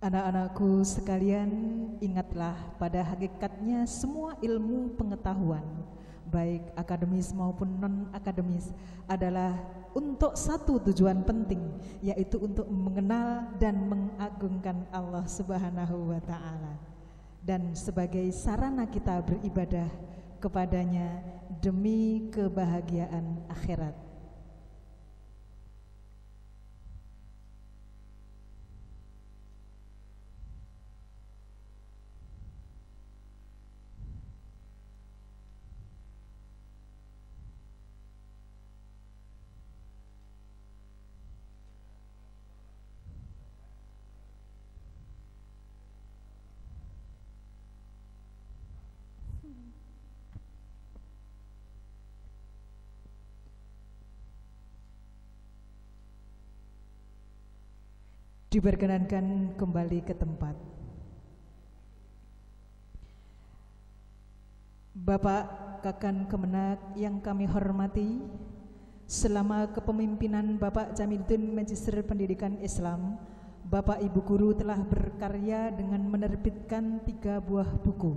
Anak-anakku sekalian, ingatlah pada hakikatnya semua ilmu pengetahuan, baik akademis maupun non-akademis, adalah untuk satu tujuan penting, yaitu untuk mengenal dan mengagungkan Allah Subhanahu wa Ta'ala, dan sebagai sarana kita beribadah kepadanya demi kebahagiaan akhirat. Diperkenankan kembali ke tempat. Bapak Kakan Kemenak yang kami hormati, selama kepemimpinan Bapak Jamiluddin Magister Pendidikan Islam, Bapak Ibu Guru telah berkarya dengan menerbitkan 3 buah buku.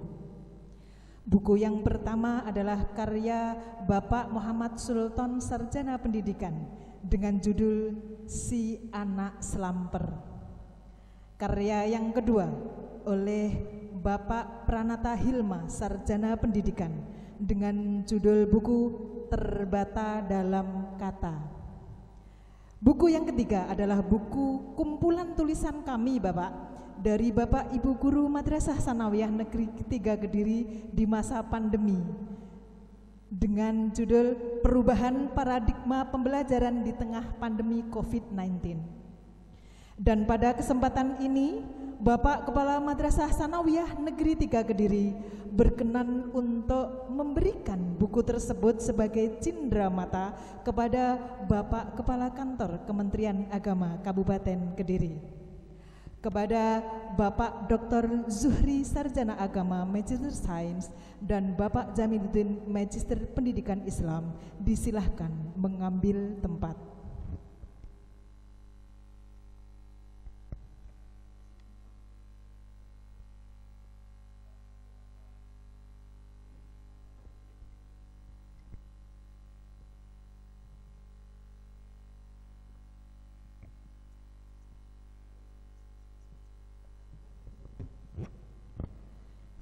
Buku yang pertama adalah karya Bapak Muhammad Sultan Sarjana Pendidikan dengan judul Si Anak Slamper. Karya yang kedua oleh Bapak Pranata Hilma Sarjana Pendidikan dengan judul buku Terbata Dalam Kata. Buku yang ketiga adalah buku kumpulan tulisan kami Bapak dari Bapak Ibu Guru Madrasah Sanawiyah Negeri 3 Kediri di masa pandemi dengan judul Perubahan Paradigma Pembelajaran di Tengah Pandemi COVID-19. Dan pada kesempatan ini Bapak Kepala Madrasah Sanawiyah Negeri 3 Kediri berkenan untuk memberikan buku tersebut sebagai cindramata kepada Bapak Kepala Kantor Kementerian Agama Kabupaten Kediri. Kepada Bapak Dr. Zuhri Sarjana Agama Magister Sains dan Bapak Jamiluddin Magister Pendidikan Islam disilahkan mengambil tempat.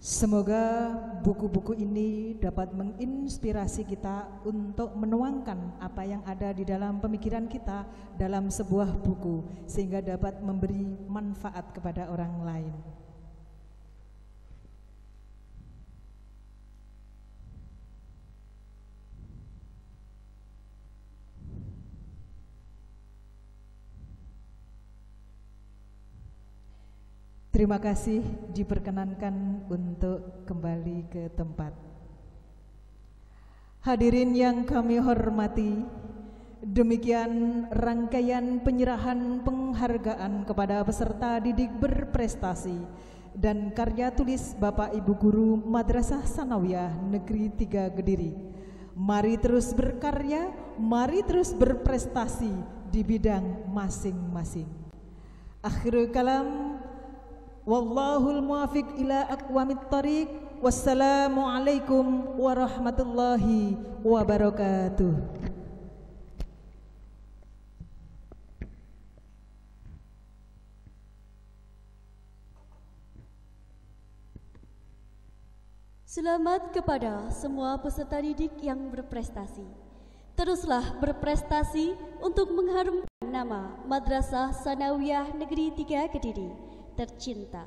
Semoga buku-buku ini dapat menginspirasi kita untuk menuangkan apa yang ada di dalam pemikiran kita dalam sebuah buku sehingga dapat memberi manfaat kepada orang lain. Terima kasih, diperkenankan untuk kembali ke tempat. Hadirin yang kami hormati, demikian rangkaian penyerahan penghargaan kepada peserta didik berprestasi dan karya tulis Bapak Ibu Guru Madrasah Sanawiyah Negeri 3 Kediri. Mari terus berkarya, mari terus berprestasi di bidang masing-masing. Akhirul kalam, wallahul muwafiq ila aqwamit thariq. Wassalamualaikum warahmatullahi wabarakatuh. Selamat kepada semua peserta didik yang berprestasi. Teruslah berprestasi untuk mengharumkan nama Madrasah Sanawiyah Negeri 3 Kediri tercinta.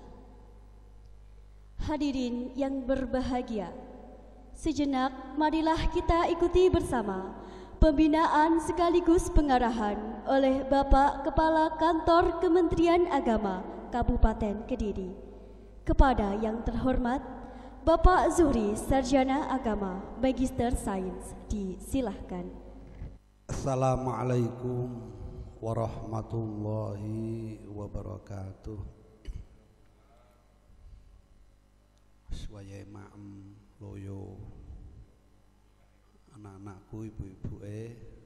Hadirin yang berbahagia, sejenak marilah kita ikuti bersama pembinaan sekaligus pengarahan oleh Bapak Kepala Kantor Kementerian Agama Kabupaten Kediri. Kepada yang terhormat Bapak Zuhri Sarjana Agama Magister Sains, disilahkan. Assalamualaikum warahmatullahi wabarakatuh. Swaya ma'am loyo anak-anakku, ibu-ibu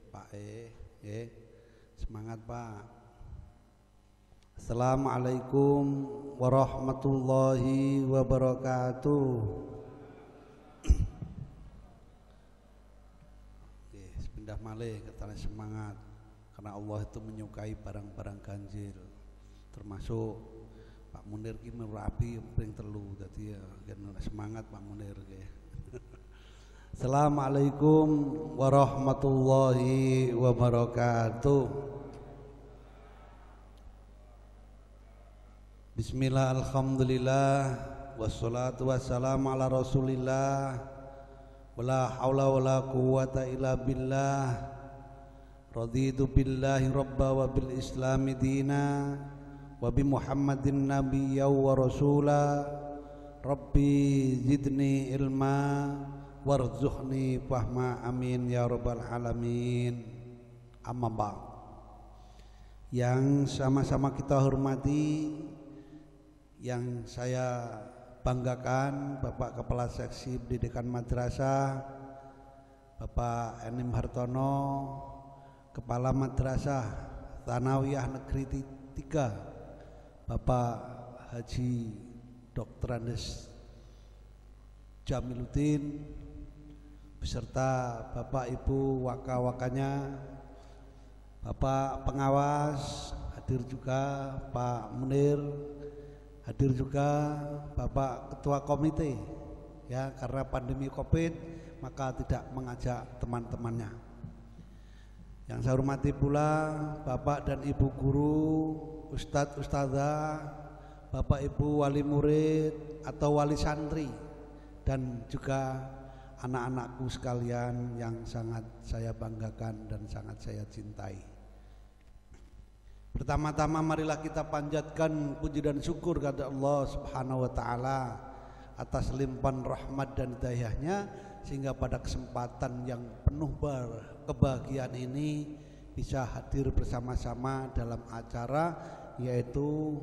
Pak semangat Pak. Assalamualaikum warahmatullahi wabarakatuh. Pindah malih ketane semangat karena Allah itu menyukai barang-barang ganjil, termasuk Pak Munir ki merapi ping 3 dadi ya semangat Pak Munir ki. Assalamualaikum warahmatullahi wabarakatuh. Bismillah, alhamdulillah, wassalatu wassalamu ala rasulillah, wala hawla wala quwata illa billah. Raditu billahi rabba wa bil islami dina wa bi Muhammadin nabiyya wa rasula. Rabbi zidni ilma warzuqni fahma, amin ya rabbal alamin. Amma ba'd. Yang sama-sama kita hormati, yang saya banggakan Bapak Kepala Seksi Pendidikan Madrasah Bapak Enim Hartono, Kepala Madrasah Tsanawiyah Negeri 3 Bapak Haji Dr. Andes Jamiluddin beserta Bapak Ibu waka-wakanya, Bapak pengawas, hadir juga Pak Munir, hadir juga Bapak Ketua Komite, ya, karena pandemi Covid maka tidak mengajak teman-temannya. Yang saya hormati pula Bapak dan Ibu guru, Ustadz Ustadzah, Bapak Ibu wali murid atau wali santri, dan juga anak-anakku sekalian yang sangat saya banggakan dan sangat saya cintai. Pertama-tama marilah kita panjatkan puji dan syukur kepada Allah Subhanahu wa taala atas limpahan rahmat dan hidayahnya, sehingga pada kesempatan yang penuh kebahagiaan ini bisa hadir bersama-sama dalam acara yaitu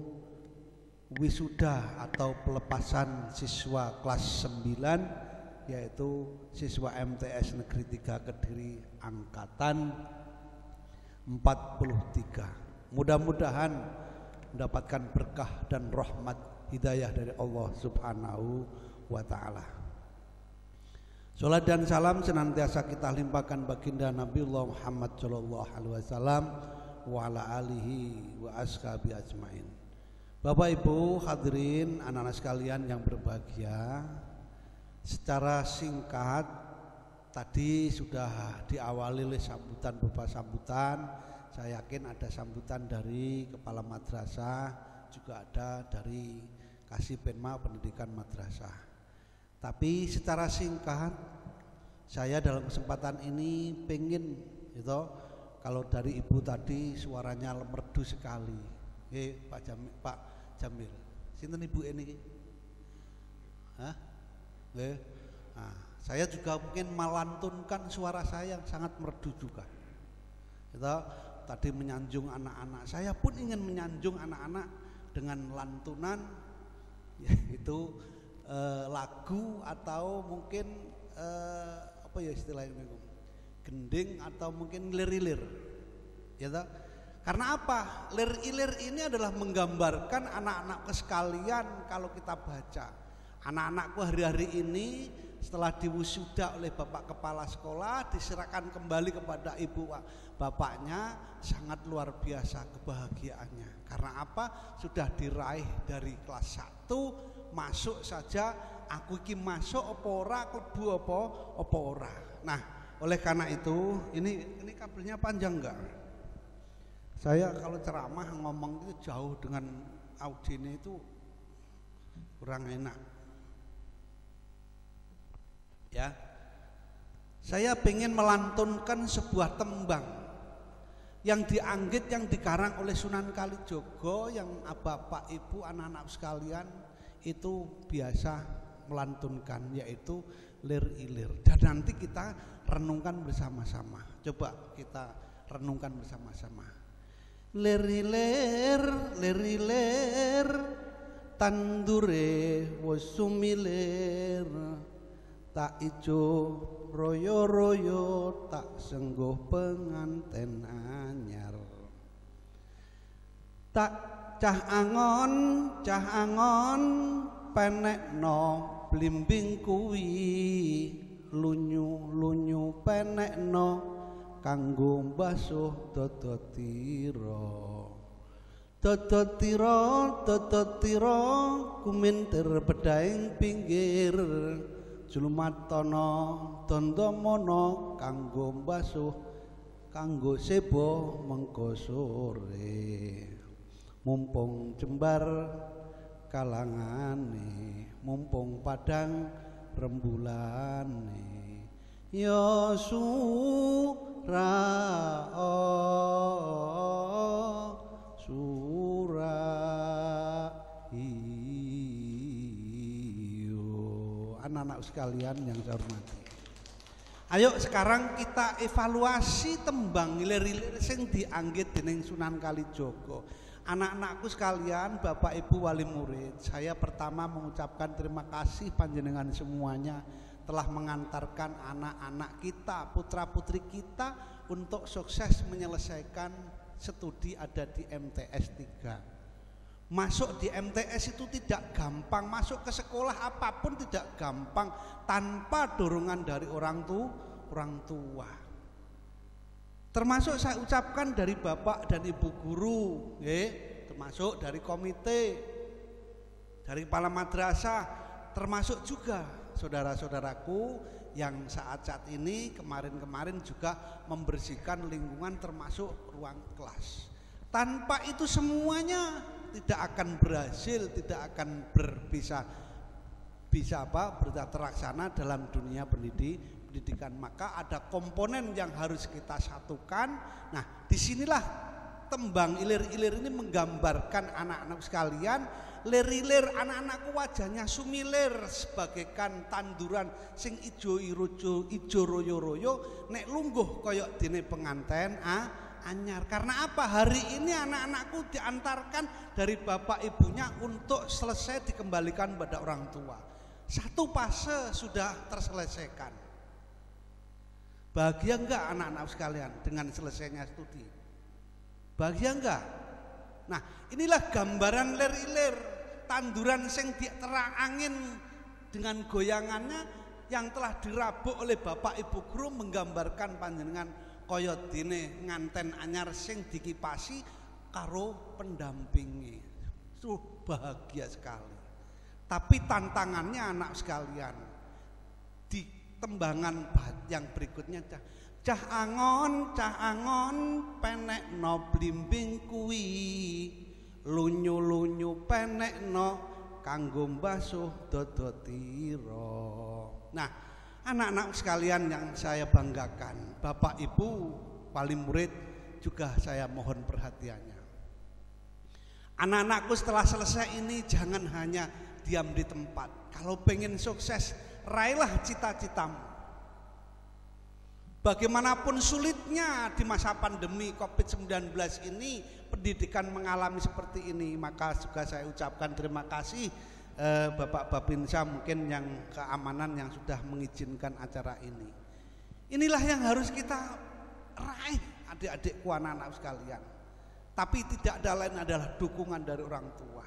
wisuda atau pelepasan siswa kelas 9, yaitu siswa MTS Negeri 3 Kediri angkatan 43. Mudah-mudahan mendapatkan berkah dan rahmat hidayah dari Allah Subhanahu wa taala. Salat dan salam senantiasa kita limpahkan baginda Nabiullah Muhammad sallallahu alaihi wasallam wa ala alihi wa ashabi ajmain. Bapak Ibu hadirin anak-anak sekalian yang berbahagia, secara singkat tadi sudah diawali oleh sambutan beberapa sambutan. Saya yakin ada sambutan dari Kepala Madrasah, juga ada dari Kasih Penma Pendidikan Madrasah. Tapi secara singkat saya dalam kesempatan ini pengen itu, kalau dari Ibu tadi suaranya merdu sekali. Pak Jamil. Sinten Ibu ini? Hah? Nah, saya juga mungkin melantunkan suara saya yang sangat merdu juga. Itu tadi menyanjung anak-anak. Saya pun ingin menyanjung anak-anak dengan lantunan, yaitu lagu atau mungkin apa ya istilahnya, gending atau mungkin lir-ilir, ya toh? Karena apa? Lir-ilir ini adalah menggambarkan anak-anakku sekalian. Kalau kita baca, anak-anakku hari-hari ini setelah diwisuda oleh Bapak Kepala Sekolah, diserahkan kembali kepada ibu bapaknya, sangat luar biasa kebahagiaannya. Karena apa? Sudah diraih dari kelas 1, masuk saja, aku iki masuk apa ora, klebu apa ora. Nah, oleh karena itu ini kabelnya panjang enggak? Saya kalau ceramah ngomong itu jauh dengan audienya itu kurang enak. Ya. Saya ingin melantunkan sebuah tembang yang dianggit, yang dikarang oleh Sunan Kalijogo, yang Bapak Ibu anak-anak sekalian itu biasa melantunkan, yaitu lir-ilir. Dan nanti kita renungkan bersama-sama. Coba kita renungkan bersama-sama. Lir-ilir, lir-ilir, tandure wis sumilir, tak ijo royo-royo, tak sengguh penganten anyar. Tak cah angon penekno blimbing kuwi, lunyu-lunyu penekno kanggo mbasuh dodotira. Dodotira kumintir bedaing pinggir, julmatana dandamana kanggo mbasuh, kanggo sebo mengko sore. Mumpung jembar kalangane, mumpung padang rembulane, ya anak-anak sekalian yang saya hormati. Ayo sekarang kita evaluasi tembang lir-ilir sing dianggit dening Sunan Kalijogo. Anak-anakku sekalian, Bapak Ibu wali murid, saya pertama mengucapkan terima kasih panjenengan semuanya telah mengantarkan anak-anak kita, putra-putri kita untuk sukses menyelesaikan studi ada di MTS 3. Masuk di MTS itu tidak gampang, masuk ke sekolah apapun tidak gampang tanpa dorongan dari orang tua. Termasuk saya ucapkan dari Bapak dan Ibu guru, termasuk dari komite, dari kepala madrasah, termasuk juga saudara-saudaraku yang saat-saat ini kemarin-kemarin juga membersihkan lingkungan termasuk ruang kelas. Tanpa itu semuanya tidak akan berhasil, tidak akan bisa terlaksana dalam dunia pendidikan. Maka ada komponen yang harus kita satukan. Nah, disinilah tembang ilir-ilir ini menggambarkan anak-anak sekalian. Lir-ilir anak-anakku wajahnya sumilir sebagaikan tanduran sing ijo royo-royo nek lungguh koyok dene penganten anyar. Karena apa? Hari ini anak-anakku diantarkan dari bapak ibunya untuk selesai dikembalikan pada orang tua. Satu fase sudah terselesaikan. Bahagia enggak anak-anak sekalian dengan selesainya studi? Bahagia enggak? Nah, inilah gambaran lir-ilir tanduran sing diterang angin dengan goyangannya yang telah dirabuk oleh Bapak Ibu guru menggambarkan panjenengan kaya dene nganten anyar sing dikipasi karo pendampingi. Bahagia sekali. Tapi tantangannya anak sekalian di tembangan yang berikutnya cah angon penekno blimbing kuwi lunyu-lunyu penekno kanggo mbasuh dodotiro. Nah, anak-anak sekalian yang saya banggakan, Bapak Ibu wali murid juga saya mohon perhatiannya. Anak-anakku setelah selesai ini jangan hanya diam di tempat. Kalau pengen sukses, raihlah cita-citamu. Bagaimanapun sulitnya di masa pandemi COVID-19 ini pendidikan mengalami seperti ini, maka juga saya ucapkan terima kasih Bapak Babinsa mungkin yang keamanan yang sudah mengizinkan acara ini. Inilah yang harus kita raih adik-adikku, anak-anak sekalian. Tapi tidak ada lain adalah dukungan dari orang tua.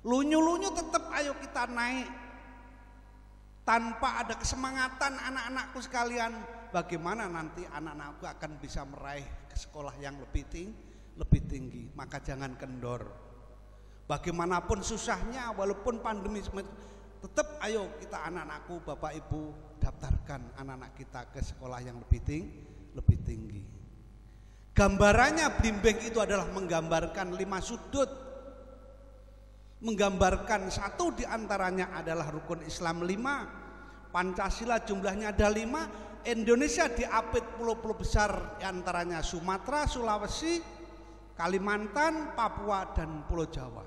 Lunyu-lunyu tetap ayo kita naik. Tanpa ada kesemangatan anak-anakku sekalian, bagaimana nanti anak-anakku akan bisa meraih ke sekolah yang lebih tinggi. Maka jangan kendor. Bagaimanapun susahnya, walaupun pandemi tetap ayo kita anak-anakku, Bapak Ibu daftarkan anak-anak kita ke sekolah yang lebih tinggi. Gambarannya blimbing itu adalah menggambarkan 5 sudut. Menggambarkan satu diantaranya adalah rukun Islam 5, Pancasila jumlahnya ada 5, Indonesia diapit pulau-pulau besar diantaranya Sumatera, Sulawesi, Kalimantan, Papua dan Pulau Jawa.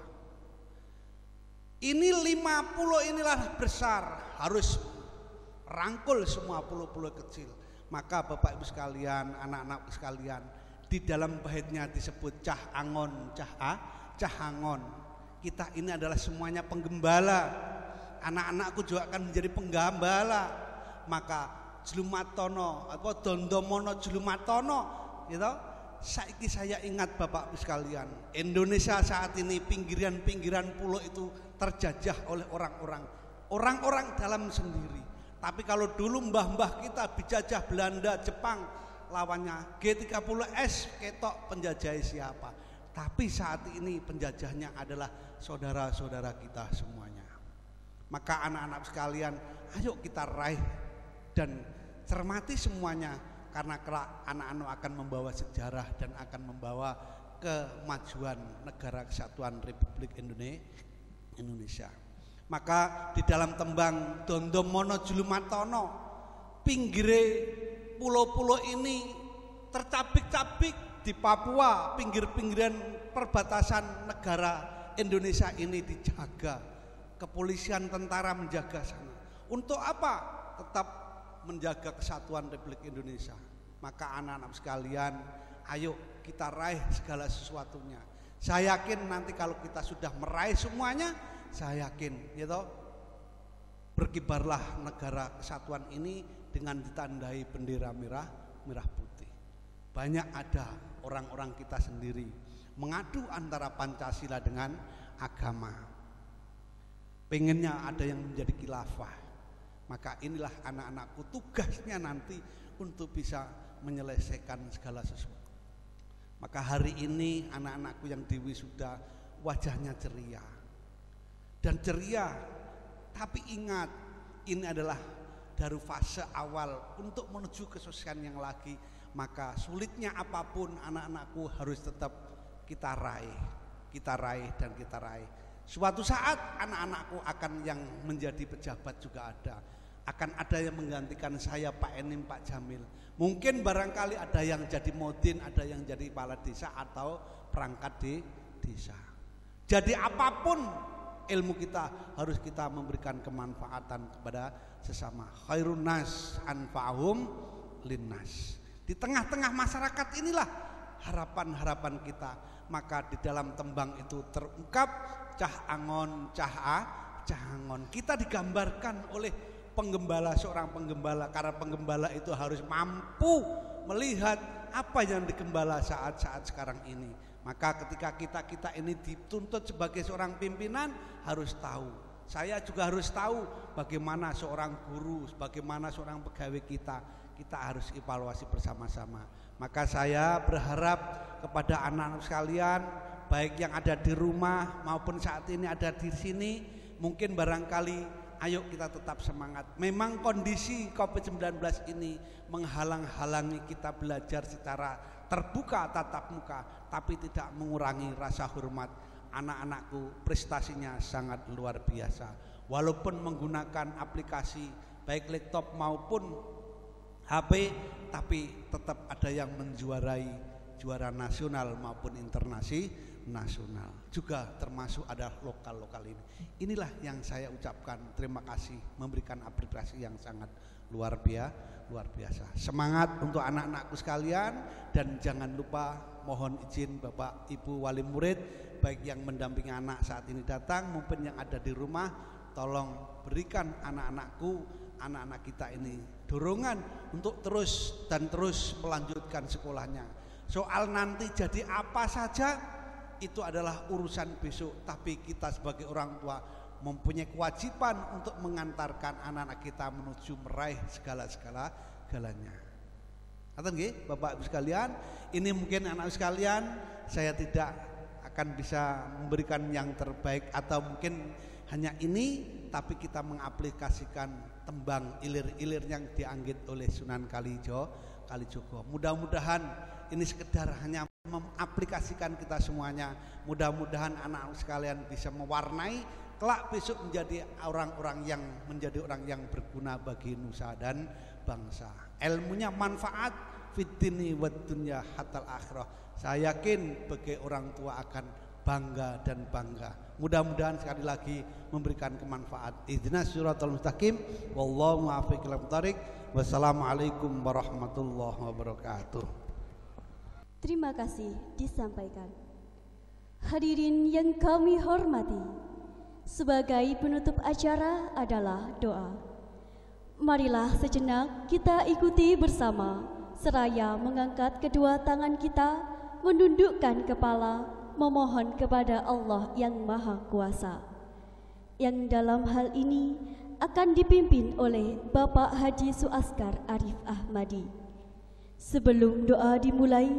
Ini 5 pulau inilah besar, harus rangkul semua pulau-pulau kecil. Maka Bapak Ibu sekalian, anak-anak sekalian, di dalam baitnya disebut cah angon. Kita ini adalah semuanya penggembala. Anak-anakku juga akan menjadi penggembala. Maka Jlumatono atau Dondomono Jlumatono gitu. Saiki saya ingat Bapak Ibu sekalian, Indonesia saat ini pinggiran-pinggiran pulau itu terjajah oleh orang-orang dalam sendiri. Tapi kalau dulu mbah-mbah kita dijajah Belanda, Jepang, lawannya G30S ketok penjajah siapa. Tapi saat ini penjajahnya adalah saudara-saudara kita semuanya. Maka anak-anak sekalian, ayo kita raih dan cermati semuanya, karena kelak anak-anak akan membawa sejarah dan akan membawa kemajuan negara kesatuan Republik Indonesia. Maka di dalam tembang Dondomono Jlumatono, pinggire pulau-pulau ini tercabik-cabik di Papua, pinggir-pinggiran perbatasan negara Indonesia ini dijaga. Kepolisian, tentara menjaga sana. Untuk apa? Tetap menjaga kesatuan Republik Indonesia. Maka anak-anak sekalian, ayo kita raih segala sesuatunya. Saya yakin nanti kalau kita sudah meraih semuanya, saya yakin gitu, berkibarlah negara kesatuan ini dengan ditandai bendera merah putih. Banyak ada orang-orang kita sendiri mengadu antara Pancasila dengan agama. Pengennya ada yang menjadi khilafah. Maka inilah anak-anakku, tugasnya nanti untuk bisa menyelesaikan segala sesuatu. Maka hari ini anak-anakku yang diwisuda wajahnya ceria. Dan ceria, tapi ingat, ini adalah dari fase awal untuk menuju kesuksesan yang lagi. Maka sulitnya apapun anak-anakku harus tetap kita raih dan kita raih. Suatu saat anak-anakku akan yang menjadi pejabat juga ada. Akan ada yang menggantikan saya, Pak Enim, Pak Jamil. Mungkin barangkali ada yang jadi modin, ada yang jadi kepala desa atau perangkat di desa. Jadi apapun ilmu kita harus kita memberikan kemanfaatan kepada sesama. Khairun nas anfa'hum linnas. Di tengah-tengah masyarakat inilah harapan-harapan kita. Maka di dalam tembang itu terungkap cah angon, cah angon. Kita digambarkan oleh penggembala, seorang penggembala, karena penggembala itu harus mampu melihat apa yang digembala saat-saat sekarang ini. Maka ketika kita ini dituntut sebagai seorang pimpinan, harus tahu. Saya juga harus tahu bagaimana seorang guru, bagaimana seorang pegawai kita harus evaluasi bersama-sama. Maka saya berharap kepada anak-anak sekalian, baik yang ada di rumah maupun saat ini ada di sini, mungkin barangkali ayo kita tetap semangat. Memang kondisi COVID-19 ini menghalang-halangi kita belajar secara terbuka tatap muka, tapi tidak mengurangi rasa hormat. Anak-anakku prestasinya sangat luar biasa. Walaupun menggunakan aplikasi baik laptop maupun HP, tapi tetap ada yang menjuarai juara nasional maupun internasional. Juga termasuk ada lokal ini. Inilah yang saya ucapkan terima kasih, memberikan apresiasi yang sangat luar biasa. Semangat untuk anak-anakku sekalian, dan jangan lupa mohon izin Bapak Ibu wali murid, baik yang mendampingi anak saat ini datang maupun yang ada di rumah, tolong berikan anak-anak kita ini dorongan untuk terus melanjutkan sekolahnya. Soal nanti jadi apa saja itu adalah urusan besok, tapi kita sebagai orang tua mempunyai kewajiban untuk mengantarkan anak-anak kita menuju meraih segala-galanya. Ngerti nggih, Bapak Ibu sekalian? Ini mungkin anak sekalian, saya tidak akan bisa memberikan yang terbaik atau mungkin hanya ini, tapi kita mengaplikasikan tembang ilir-ilir yang dianggit oleh Sunan Kalijogo. Mudah-mudahan ini sekedar hanya mengaplikasikan kita semuanya. Mudah-mudahan anak-anak sekalian bisa mewarnai kelak besok menjadi orang-orang yang berguna bagi nusa dan bangsa. Ilmunya manfaat fitini wad dunya hatal akhirah. Saya yakin bagi orang tua akan bangga dan bangga. Mudah-mudahan sekali lagi memberikan kemanfaat. Ihdinas siratal mustaqim, wallahu muwaffiq ila thariq. Wassalamualaikum warahmatullahi wabarakatuh. Terima kasih disampaikan. Hadirin yang kami hormati, sebagai penutup acara adalah doa. Marilah sejenak kita ikuti bersama, seraya mengangkat kedua tangan kita, menundukkan kepala, memohon kepada Allah yang Maha Kuasa, yang dalam hal ini akan dipimpin oleh Bapak Haji Suaskar Arif Ahmadi. Sebelum doa dimulai,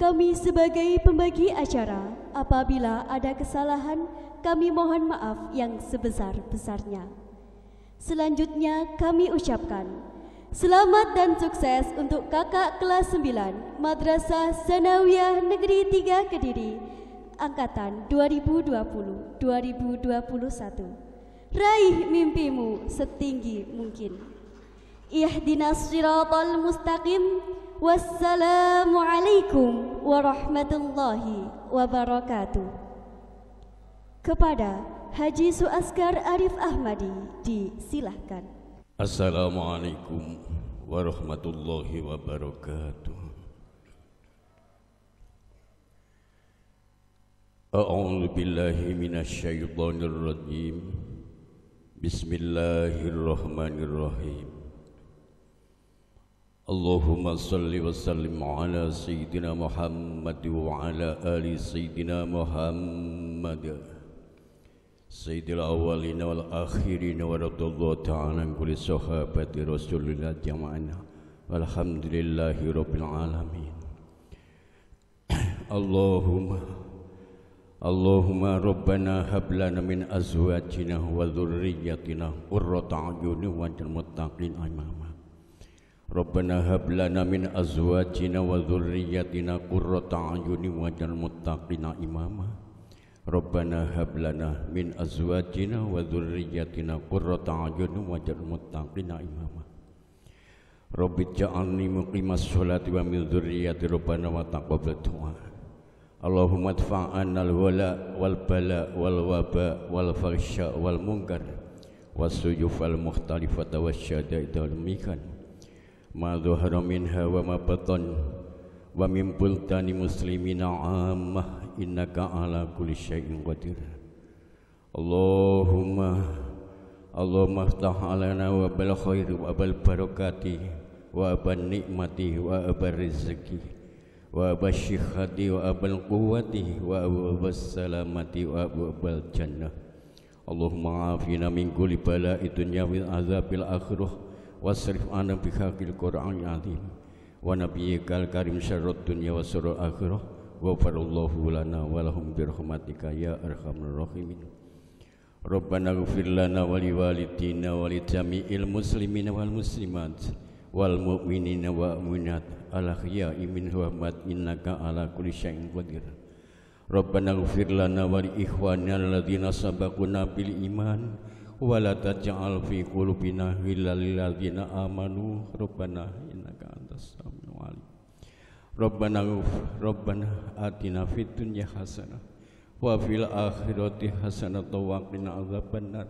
kami sebagai pembagi acara, apabila ada kesalahan, kami mohon maaf yang sebesar-besarnya. Selanjutnya kami ucapkan selamat dan sukses untuk kakak kelas 9 Madrasah Sanawiyah Negeri 3 Kediri angkatan 2020-2021. Raih mimpimu setinggi mungkin. Ihdinas siratal mustaqim. Wassalamualaikum warahmatullahi wabarakatuh. Kepada Haji Suaskar Arif Ahmadi disilahkan. Assalamualaikum warahmatullahi wabarakatuh. A'udzu billahi minasyaitonir rajim. Bismillahirrahmanirrahim. Allahumma salli wa sallim ala sayyidina Muhammad wa ala ali sayyidina Muhammad. Sayyidil awwalin wal akhirin wa radallahu ta'ala an kulli sahabati Rasulillah jama'ana. Walhamdulillahi rabbil alamin. Allahumma rabbana hab lana min azwajina wa dhurriyyatina qurrata a'yunin waj'al muttaqina imama. Rabbana hab lana min azwajina wa dhurriyyatina qurrata a'yunin waj'al muttaqina imama. Rabbana hab lana min azwajina wa dhurriyyatina qurrata a'yunin waj'al muttaqina imama. Rabbi ja'alni muqimas sholati wa min dhurriyyati rabbana wa taqabbal du'a. Allahumma adfa'anna al-wala wal bala wal waba wal farsha wal munkar was-suyuf wal mukhtalifata wasyada'id wal mikan ma dhahara minha wa ma batan wa min bultani muslimina ammah innaka ala kulli syai'in qadir. Allahumma aftah alana wa bal khair wa bal barakati wa ban nikmati wa bar rizqi wa basyihati wa abal quwwati wa abal salamati wa abal jannah. Allahumma afina min kulli bala'i dunya wa azabil akhirah wasrif anna bi haqqil qur'anil azim wa nabiyyikal karim syarrud dunya wa syarrul akhirah wa farallahu lana wa lahum bi rahmatika ya arhamar rahimin. Rabbana ighfir lana wa liwalidina wa li jami'il muslimina wal muslimat wal mu'minina wa mu'minat al-ahya'i minhum innaka ala kulli syai'in qadir. Rabbana ighfir lana wa li ikhwanina alladziina sabaquna bil iman wa la taj'al fi qulubina ghillan lil ladzina amanu rabbana innaka antas samiul alim. Rabbana atina fid dunya hasanah wa fil akhirati hasanah wa qina adzabannar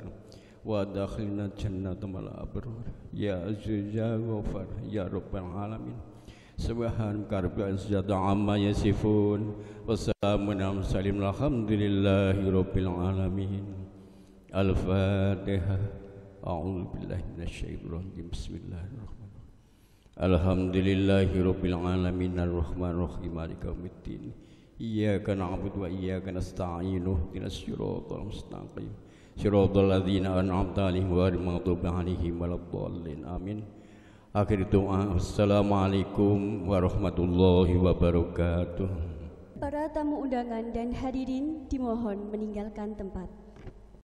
wa adkhilna jannata mal abrar ya aziz ya ghafar ya rabbal alamin. Subhanaka rabbil izzati amma yasifun wa salamun alal mursalin alhamdulillahi rabbil alamin. Al-Fatihah. A'udzu billahi minasyaitonir rajim. Bismillahirrahmanirrahim. Alhamdulillahi rabbil alamin arrahmanir rahim maliki yaumiddin. Iyyaka na'budu wa iyyaka nasta'in ihdinas siratal mustaqim. Siratal ladzina an'amta 'alaihim ghairil maghdubi 'alaihim waladdallin. Amin. Akhir doa. Assalamualaikum warahmatullahi wabarakatuh. Para tamu undangan dan hadirin dimohon meninggalkan tempat.